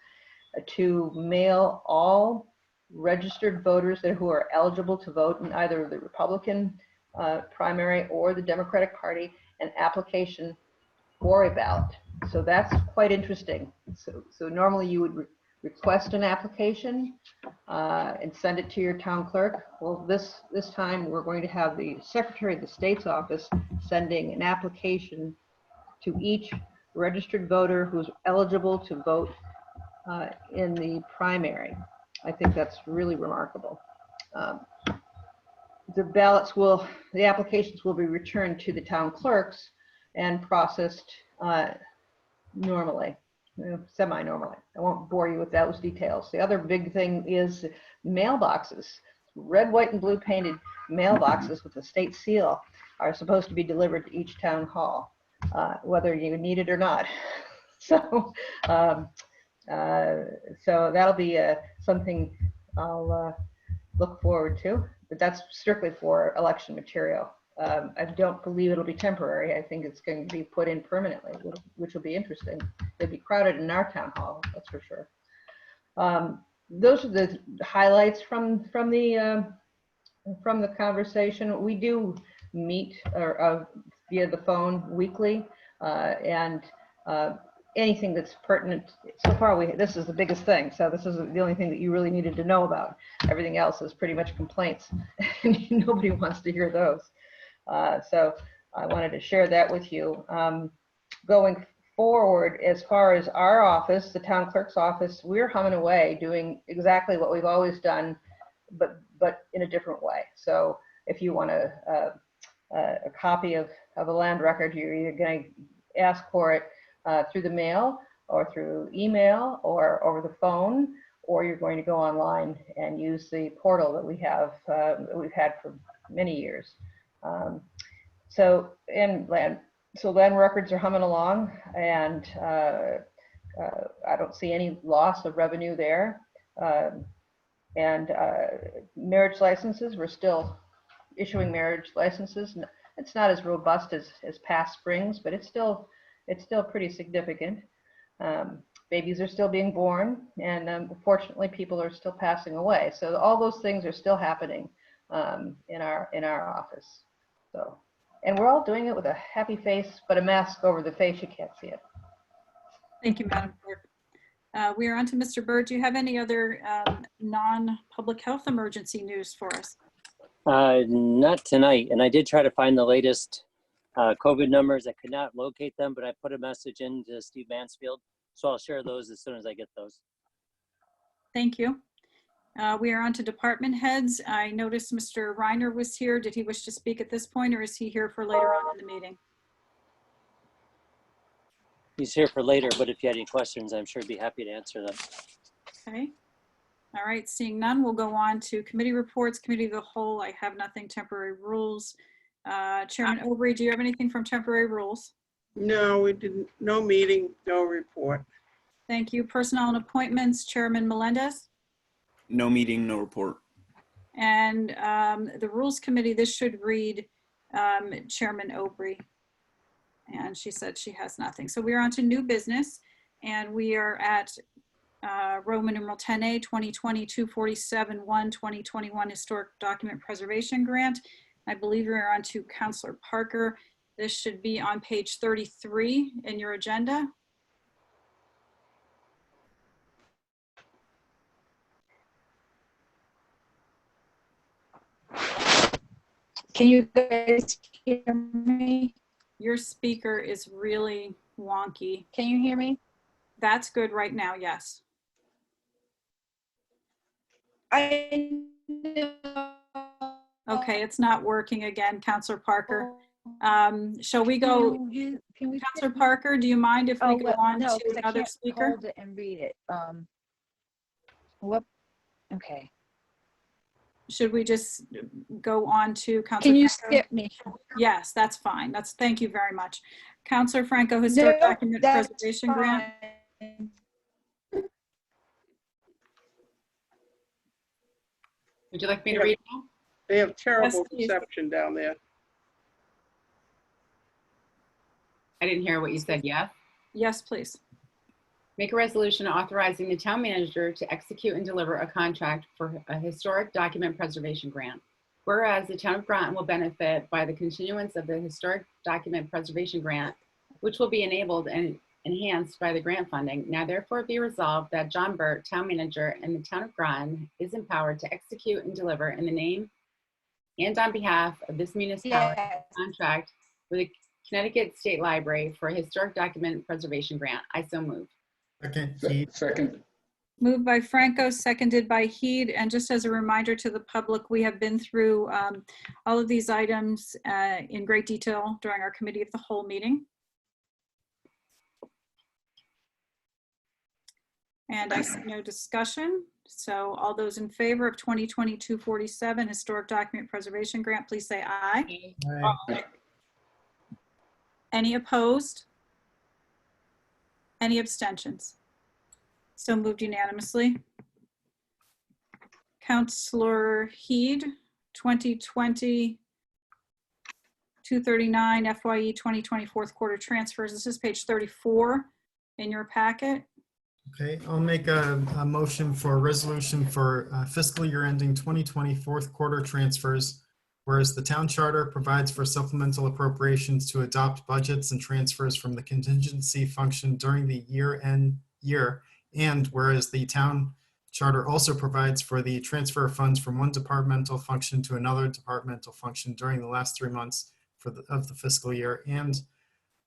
to mail all registered voters who are eligible to vote in either the Republican primary or the Democratic Party an application for a ballot. So that's quite interesting. So normally you would request an application and send it to your town clerk. Well, this time we're going to have the Secretary of the State's office sending an application to each registered voter who's eligible to vote in the primary. I think that's really remarkable. The applications will be returned to the town clerks and processed normally, semi-normally. I won't bore you with those details. The other big thing is mailboxes. Red, white, and blue painted mailboxes with the state seal are supposed to be delivered to each town hall, whether you need it or not. So that'll be something I'll look forward to, but that's strictly for election material. I don't believe it'll be temporary. I think it's going to be put in permanently, which will be interesting. It'll be crowded in our town hall, that's for sure. Those are the highlights from the conversation. We do meet via the phone weekly, and anything that's pertinent. So far, this is the biggest thing. So this is the only thing that you really needed to know about. Everything else is pretty much complaints, and nobody wants to hear those. So I wanted to share that with you. Going forward, as far as our office, the town clerk's office, we're humming away doing exactly what we've always done, but in a different way. So if you want a copy of a land record, you're either going to ask for it through the mail or through email or over the phone, or you're going to go online and use the portal that we've had for many years. So land records are humming along, and I don't see any loss of revenue there. And marriage licenses, we're still issuing marriage licenses. It's not as robust as past springs, but it's still pretty significant. Babies are still being born, and unfortunately people are still passing away. So all those things are still happening in our office. So, and we're all doing it with a happy face, but a mask over the face, you can't see it. Thank you, Madam Clerk. We are on to Mr. Burt. Do you have any other non-public health emergency news for us? Not tonight. And I did try to find the latest COVID numbers. I could not locate them, but I put a message into Steve Mansfield. So I'll share those as soon as I get those. Thank you. We are on to department heads. I noticed Mr. Reiner was here. Did he wish to speak at this point, or is he here for later on in the meeting? He's here for later, but if you had any questions, I'm sure he'd be happy to answer them. Okay. All right, seeing none, we'll go on to committee reports. Committee of the whole, I have nothing. Temporary rules. Chairman Obrey, do you have anything from temporary rules? No, we didn't. No meeting, no report. Thank you. Personnel and appointments, Chairman Melendez. No meeting, no report. And the Rules Committee, this should read Chairman Obrey. And she said she has nothing. So we're on to new business, and we are at Roman numeral 10A 2020-247-1 2021 Historic Document Preservation Grant. I believe we're on to Councilor Parker. This should be on page 33 in your agenda. Can you guys hear me? Your speaker is really wonky. Can you hear me? That's good right now, yes. I Okay, it's not working again, Councilor Parker. Shall we go, Can we Councilor Parker, do you mind if we go on no, to 'cause I another can't speaker? hold it and read it. What? Okay. Should we just go on to Councilor Can you Franco? skip me? Yes, that's fine. Thank you very much. Councilor Franco, Historic No, Document that's Preservation Grant. fine. Would you like me to read now? They have terrible Yes, please. reception down there. I didn't hear what you said, yes? Yes, please. Make a resolution authorizing the town manager to execute and deliver a contract for a historic document preservation grant. Whereas the town of Groton will benefit by the continuance of the historic document preservation grant, which will be enabled and enhanced by the grant funding. Now therefore be resolved that John Burt, town manager, and the town of Groton is empowered to execute and deliver in the name and on behalf of this municipality contract with the Connecticut State Library for a historic document preservation grant. I so move. Second. Moved by Franco, seconded by Heed. And just as a reminder to the public, we have been through all of these items in great detail during our committee of the whole meeting. And I see no discussion. So all those in favor of 2020-247 Historic Document Preservation Grant, please say aye. Aye. Any opposed? Any abstentions? So moved unanimously. Councilor Heed, 2020-239 FYE 2020 fourth quarter transfers. This is page 34 in your packet. Okay, I'll make a motion for a resolution for fiscal year ending 2020 fourth quarter transfers. Whereas the town charter provides for supplemental appropriations to adopt budgets and transfers from the contingency function during the year, and whereas the town charter also provides for the transfer of funds from one departmental function to another departmental function during the last 3 months of the fiscal year, and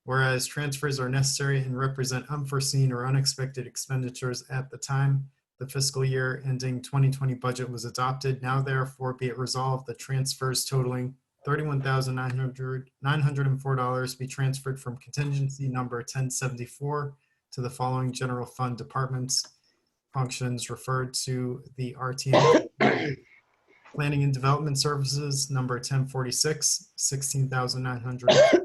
whereas transfers are necessary and represent unforeseen or unexpected expenditures at the time the fiscal year ending 2020 budget was adopted, now therefore be it resolved that transfers totaling $31,904 be transferred from contingency number 1074 to the following general fund departments functions referred to the RTM. Planning and Development Services number 1046, $16,900.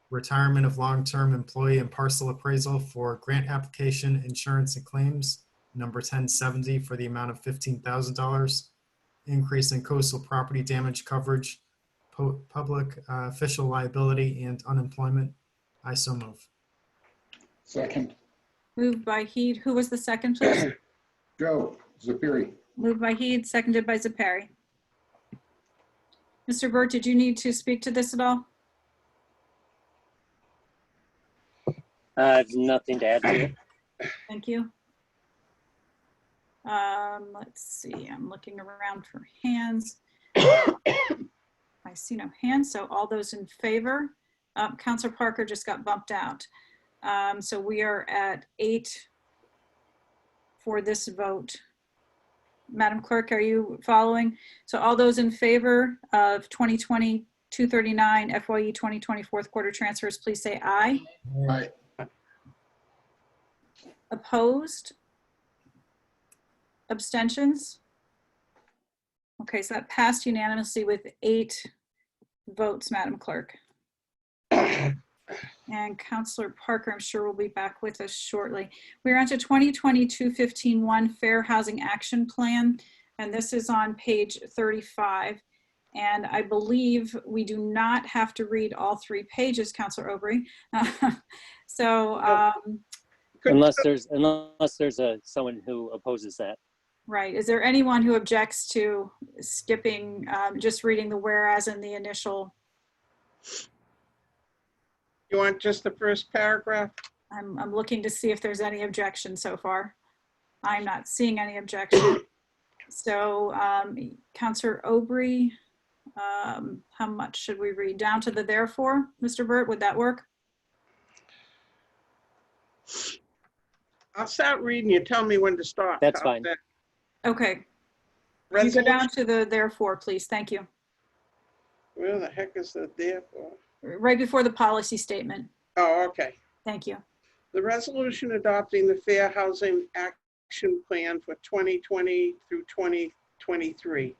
Retirement of long-term employee and parcel appraisal for grant application, insurance and claims number 1070 for the amount of $15,000. Increase in coastal property damage coverage, public official liability and unemployment. I so move. Second. Moved by Heed. Who was the second, please? Joe Zepiri. Moved by Heed, seconded by Zepari. Mr. Burt, did you need to speak to this at all? I have nothing to add to it. Thank you. Let's see, I'm looking around for hands. I see no hands, so all those in favor. Councilor Parker just got bumped out. So we are at 8 for this vote. Madam Clerk, are you following? So all those in favor of 2020-239 FYE 2020 fourth quarter transfers, please say aye. Aye. Opposed? Abstentions? Okay, so that passed unanimously with 8 votes, Madam Clerk. And Councilor Parker, I'm sure will be back with us shortly. We're on to 2020-215-1 Fair Housing Action Plan, and this is on page 35. And I believe we do not have to read all 3 pages, Councilor Aubry. Unless there's someone who opposes that. Right. Is there anyone who objects to skipping, just reading the whereas in the initial? You want just the first paragraph? I'm looking to see if there's any objection so far. I'm not seeing any objection. So Councilor Aubry, How much should we read? Down to the therefore, Mr. Burt, would that work? I'll start reading. You tell me when to stop. That's How's fine. that? Okay. You go Resolution. down to the therefore, please. Thank you. Where the heck is the therefore? Right before the policy statement. Oh, okay. Thank you. The resolution adopting the Fair Housing Action Plan for 2020 through 2023.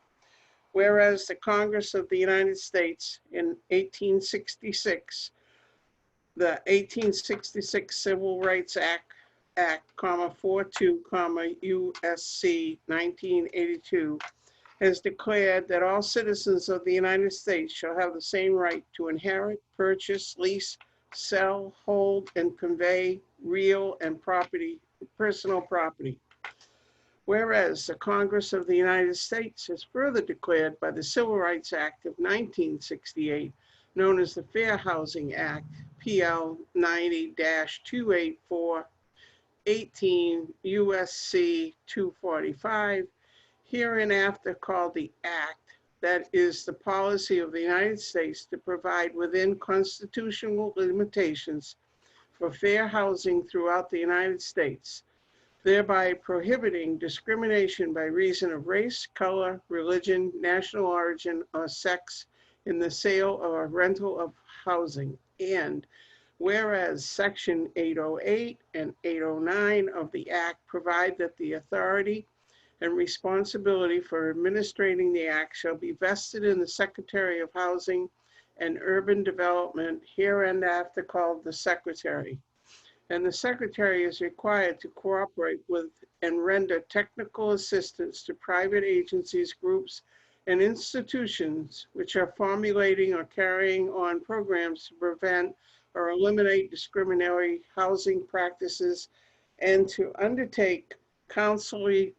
Whereas the Congress of the United States in 1866, the 1866 Civil Rights Act, 42, USC 1982, has declared that all citizens of the United States shall have the same right to inherit, purchase, lease, sell, hold, and convey real and personal property. Whereas the Congress of the United States has further declared by the Civil Rights Act of 1968, known as the Fair Housing Act, PL 90-284, 18 USC 245, hereinafter called the Act, that is the policy of the United States to provide within constitutional limitations for fair housing throughout the United States, thereby prohibiting discrimination by reason of race, color, religion, national origin, or sex in the sale or rental of housing. And whereas Section 808 and 809 of the Act provide that the authority and responsibility for administrating the Act shall be vested in the Secretary of Housing and Urban Development, hereinafter called the Secretary. And the Secretary is required to cooperate with and render technical assistance to private agencies, groups, and institutions which are formulating or carrying on programs to prevent or eliminate discriminatory housing practices, and to undertake consultory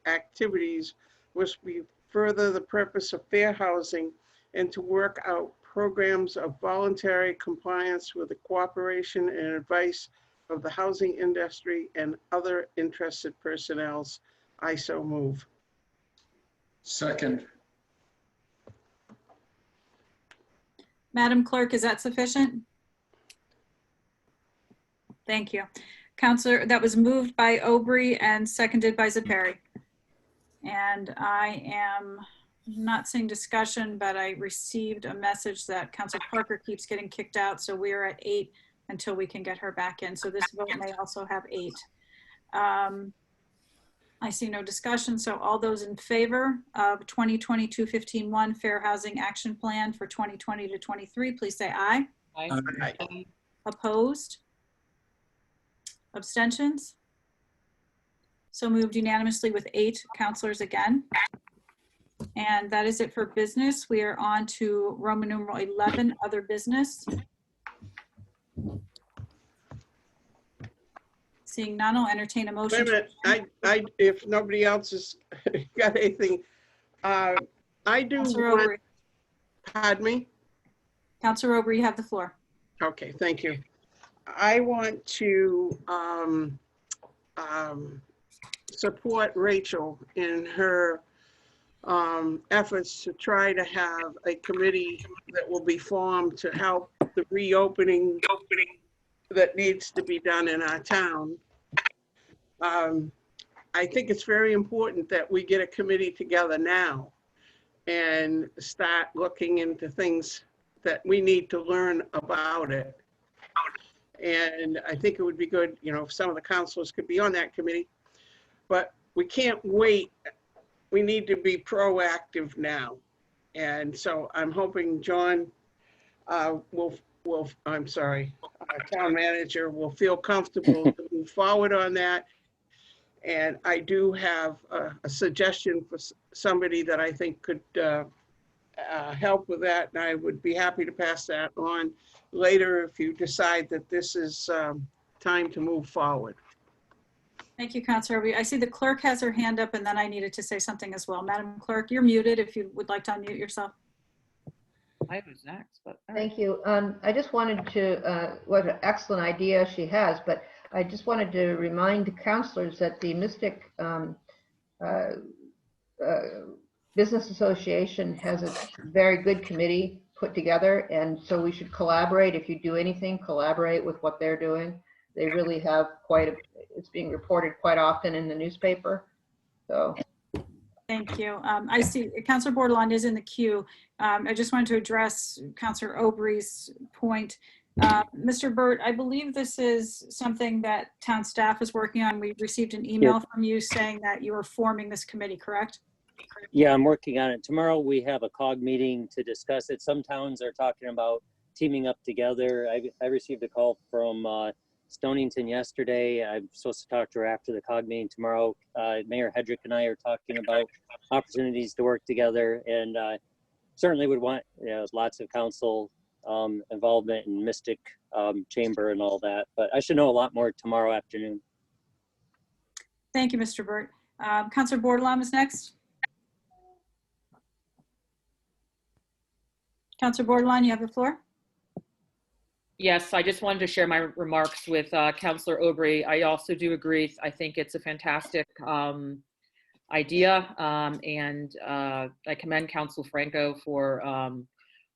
activities which be further the purpose of fair housing, and to work out programs of voluntary compliance with the cooperation and advice of the housing industry and other interested personnels. I so move. Second. Madam Clerk, is that sufficient? Thank you. Counselor, that was moved by Aubrey and seconded by Zepari. And I am not seeing discussion, but I received a message that Councilor Parker keeps getting kicked out. So we are at 8 until we can get her back in. So this vote may also have 8. I see no discussion. So all those in favor of 2022-15-1 Fair Housing Action Plan for 2020 to 23, please say aye. Aye. Aye. Opposed? Abstentions? So moved unanimously with 8 counselors again. And that is it for business. We are on to Roman numeral 11, other business. Seeing none, I'll entertain a motion. Wait a minute, if nobody else has got anything, I do Councilor want, Aubrey. pardon me? Councilor Aubrey, you have the floor. Okay, thank you. I want to support Rachel in her efforts to try to have a committee that will be formed to help the reopening that needs to be done in our town. I think it's very important that we get a committee together now and start looking into things that we need to learn about it. And I think it would be good, you know, if some of the councilors could be on that committee, but we can't wait. We need to be proactive now. And so I'm hoping John I'm sorry, our town manager will feel comfortable to move forward on that. And I do have a suggestion for somebody that I think could help with that. And I would be happy to pass that on later if you decide that this is time to move forward. Thank you, Councilor Aubrey. I see the clerk has her hand up, and then I needed to say something as well. Madam Clerk, you're muted if you would like to unmute yourself. I was next, but Thank you. I just wanted to, what an excellent idea she has, but I just wanted to remind councilors that the Mystic business association has a very good committee put together, and so we should collaborate. If you do anything, collaborate with what they're doing. They really have it's being reported quite often in the newspaper. So. Thank you. I see Councilor Bordelon is in the queue. I just wanted to address Councilor Aubry's point. Mr. Burt, I believe this is something that town staff is working on. We received an email from you saying that you are forming this committee, correct? Yeah, I'm working on it. Tomorrow we have a COG meeting to discuss it. Some towns are talking about teaming up together. I received a call from Stonington yesterday. I'm supposed to talk to her after the COG meeting tomorrow. Mayor Hedrick and I are talking about opportunities to work together, and certainly would want lots of council involvement in Mystic Chamber and all that. But I should know a lot more tomorrow afternoon. Thank you, Mr. Burt. Councilor Bordelon is next. Councilor Bordelon, you have the floor. Yes, I just wanted to share my remarks with Councilor Aubry. I also do agree. I think it's a fantastic idea, and I commend Councilor Franco for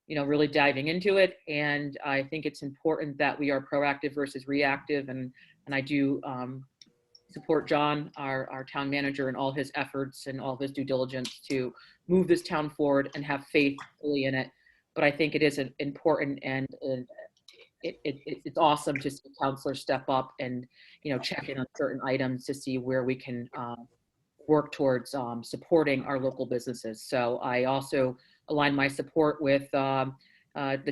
really diving into it. And I think it's important that we are proactive versus reactive. And I do support John, our town manager, and all his efforts and all of his due diligence to move this town forward and have faith fully in it. But I think it is important, and it's awesome to see counselors step up and check in on certain items to see where we can work towards supporting our local businesses. So I also align my support with the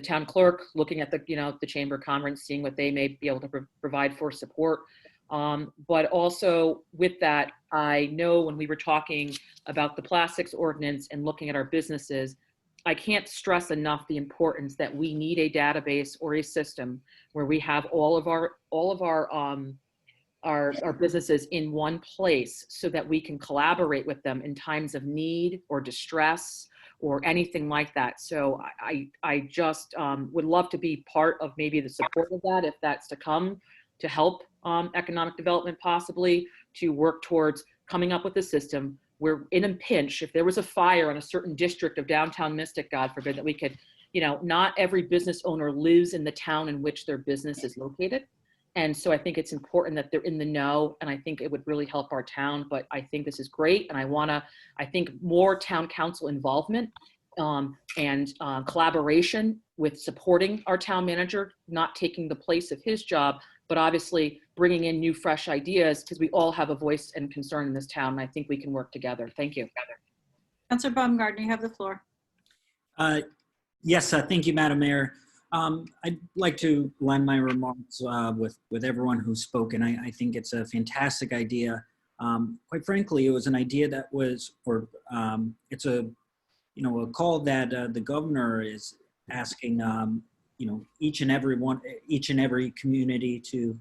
town clerk, looking at the chamber conference, seeing what they may be able to provide for support. But also with that, I know when we were talking about the plastics ordinance and looking at our businesses, I can't stress enough the importance that we need a database or a system where we have all of our businesses in one place so that we can collaborate with them in times of need or distress or anything like that. So I just would love to be part of maybe the support of that, if that's to come, to help economic development, possibly to work towards coming up with a system where in a pinch, if there was a fire in a certain district of downtown Mystic, God forbid, that we could, not every business owner lives in the town in which their business is located. And so I think it's important that they're in the know, and I think it would really help our town. But I think this is great, and I think more town council involvement and collaboration with supporting our town manager, not taking the place of his job, but obviously bringing in new, fresh ideas, because we all have a voice and concern in this town, and I think we can work together. Thank you. Councilor Baumgartner, you have the floor. Yes, thank you, Madam Mayor. I'd like to lend my remarks with everyone who's spoken. I think it's a fantastic idea. Quite frankly, it was an idea that was, it's a call that the governor is asking, each and every community to,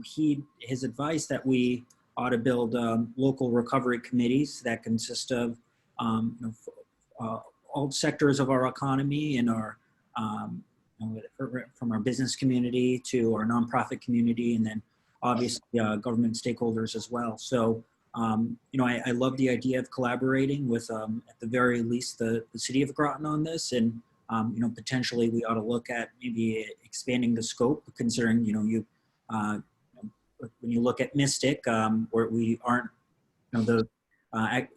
heed his advice that we ought to build local recovery committees that consist of, all sectors of our economy and our, from our business community to our nonprofit community, and then obviously government stakeholders as well. So, I love the idea of collaborating with, at the very least, the city of Groton on this, and potentially we ought to look at maybe expanding the scope, considering when you look at Mystic, where we aren't, the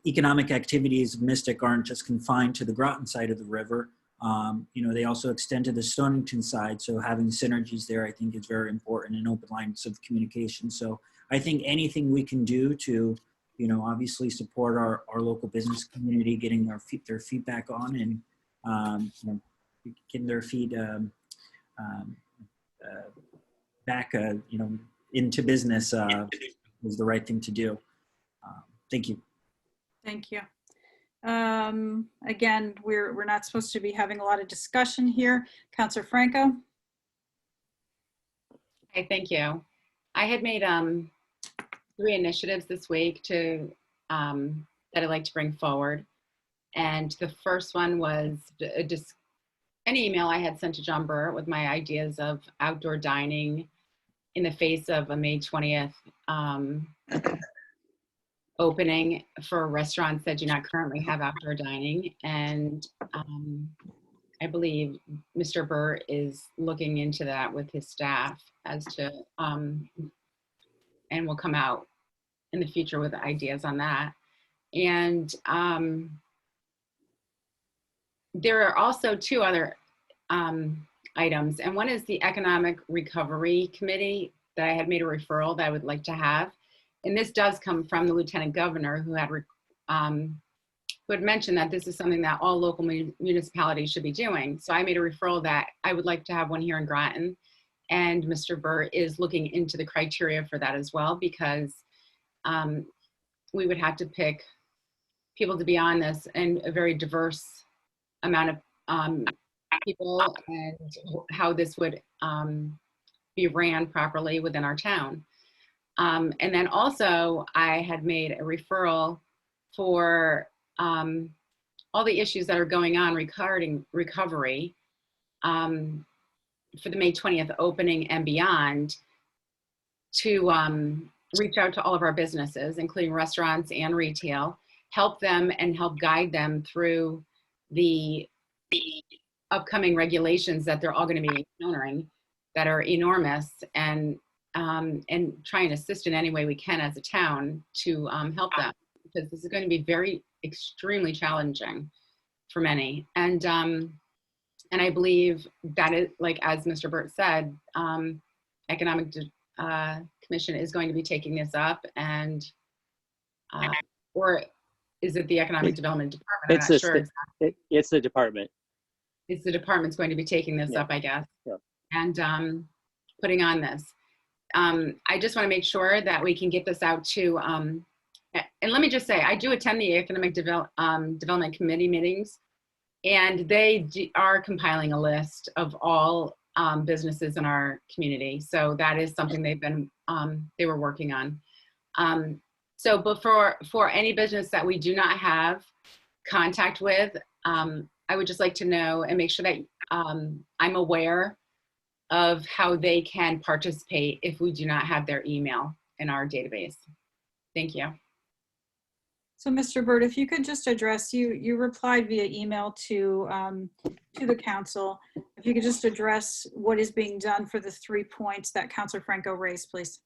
economic activities of Mystic aren't just confined to the Groton side of the river. They also extend to the Stonington side. So having synergies there, I think, is very important, and open lines of communication. So I think anything we can do to, obviously support our local business community, getting their feedback on, and getting their feet back, into business is the right thing to do. Thank you. Thank you. Again, we're not supposed to be having a lot of discussion here. Councilor Franco. Okay, thank you. I had made 3 initiatives this week that I'd like to bring forward. And the first one was just an email I had sent to John Burt with my ideas of outdoor dining in the face of a May 20th opening for restaurants that do not currently have outdoor dining. And I believe Mr. Burt is looking into that with his staff as to, and will come out in the future with ideas on that. And there are also two other items. And one is the Economic Recovery Committee that I had made a referral that I would like to have. And this does come from the Lieutenant Governor who had mentioned that this is something that all local municipalities should be doing. So I made a referral that I would like to have one here in Groton. And Mr. Burt is looking into the criteria for that as well, because we would have to pick people to be on this, and a very diverse amount of people, and how this would be ran properly within our town. And then also I had made a referral for all the issues that are going on regarding recovery for the May 20th opening and beyond, to reach out to all of our businesses, including restaurants and retail, help them and help guide them through the upcoming regulations that they're all going to be encountering that are enormous, and try and assist in any way we can as a town to help them, because this is going to be extremely challenging for many. And I believe that is, like, as Mr. Burt said, Economic Commission is going to be taking this up, and or is it the Economic Development Department? I'm not sure exactly. It's the department. It's the department's going to be taking this up, I guess, and putting on this. I just want to make sure that we can get this out to, and let me just say, I do attend the Economic Development Committee meetings, and they are compiling a list of all businesses in our community. So that is something they were working on. So, but for any business that we do not have contact with, I would just like to know and make sure that I'm aware of how they can participate if we do not have their email in our database. Thank you. So Mr. Burt, if you could just address, you replied via email to the council. If you could just address what is being done for the 3 points that Councilor Franco raised, please.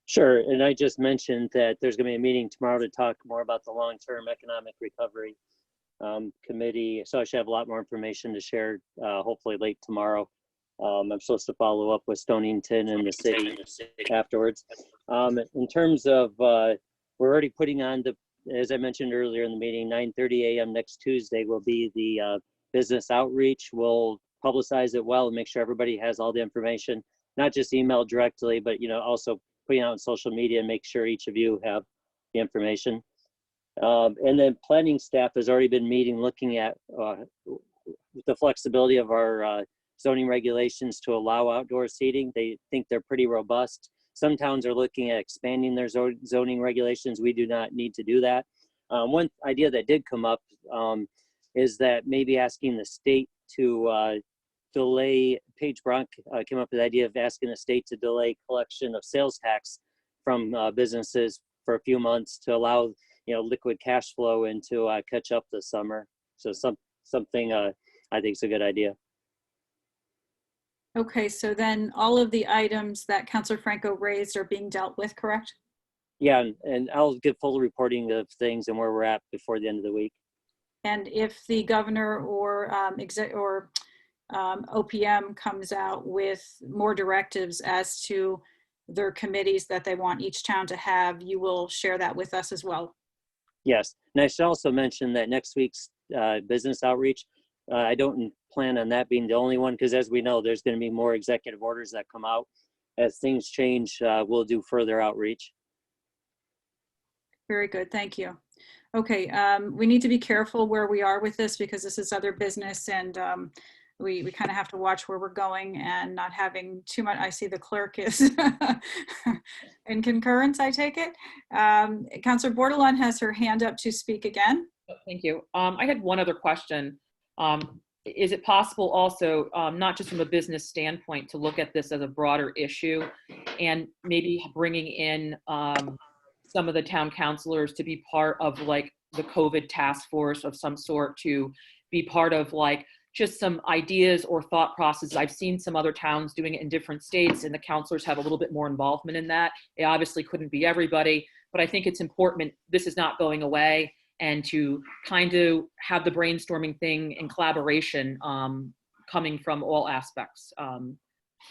Sure, and I just mentioned that there's going to be a meeting tomorrow to talk more about the long-term economic recovery committee. So I should have a lot more information to share, hopefully late tomorrow. I'm supposed to follow up with Stonington and the city afterwards. In terms of, we're already putting on as I mentioned earlier in the meeting, 9:30 a.m. next Tuesday will be the business outreach. We'll publicize it well and make sure everybody has all the information, not just email directly, but also putting out on social media and make sure each of you have the information. And then planning staff has already been meeting, looking at the flexibility of our zoning regulations to allow outdoor seating. They think they're pretty robust. Some towns are looking at expanding their zoning regulations. We do not need to do that. One idea that did come up is that maybe asking the state to delay, Paige Bronk came up with the idea of asking the state to delay collection of sales tax from businesses for a few months to allow liquid cash flow and to catch up this summer. So something I think is a good idea. Okay, so then all of the items that Councilor Franco raised are being dealt with, correct? Yeah, and I'll get full reporting of things and where we're at before the end of the week. And if the governor or OPM comes out with more directives as to their committees that they want each town to have, you will share that with us as well. Yes, and I should also mention that next week's business outreach, I don't plan on that being the only one, because as we know, there's going to be more executive orders that come out. As things change, we'll do further outreach. Very good, thank you. Okay, we need to be careful where we are with this, because this is other business, and we kind of have to watch where we're going and not having too much. I see the clerk is in concurrence, I take it. Councilor Bordelon has her hand up to speak again. Thank you. I had one other question. Is it possible also, not just from a business standpoint, to look at this as a broader issue and maybe bringing in some of the town councilors to be part of like the COVID task force of some sort, to be part of like just some ideas or thought processes. I've seen some other towns doing it in different states, and the counselors have a little bit more involvement in that. It obviously couldn't be everybody, but I think it's important. This is not going away, and to kind of have the brainstorming thing in collaboration coming from all aspects.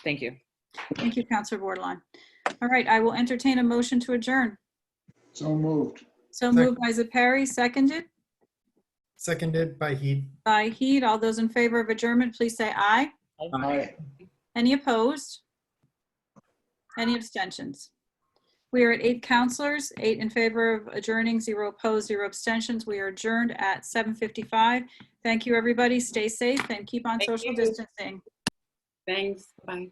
Thank you. Thank you, Councilor Bordelon. All right, I will entertain a motion to adjourn. So moved. So moved by Zepari, seconded Seconded by Heed. by Heed. All those in favor of adjournment, please say aye. Aye. Any opposed? Any abstentions? We are at 8 counselors, 8 in favor of adjourning, 0 opposed, 0 abstentions. We are adjourned at 7:55. Thank you, everybody. Stay safe and keep on Thank social you. distancing. Thanks. Bye.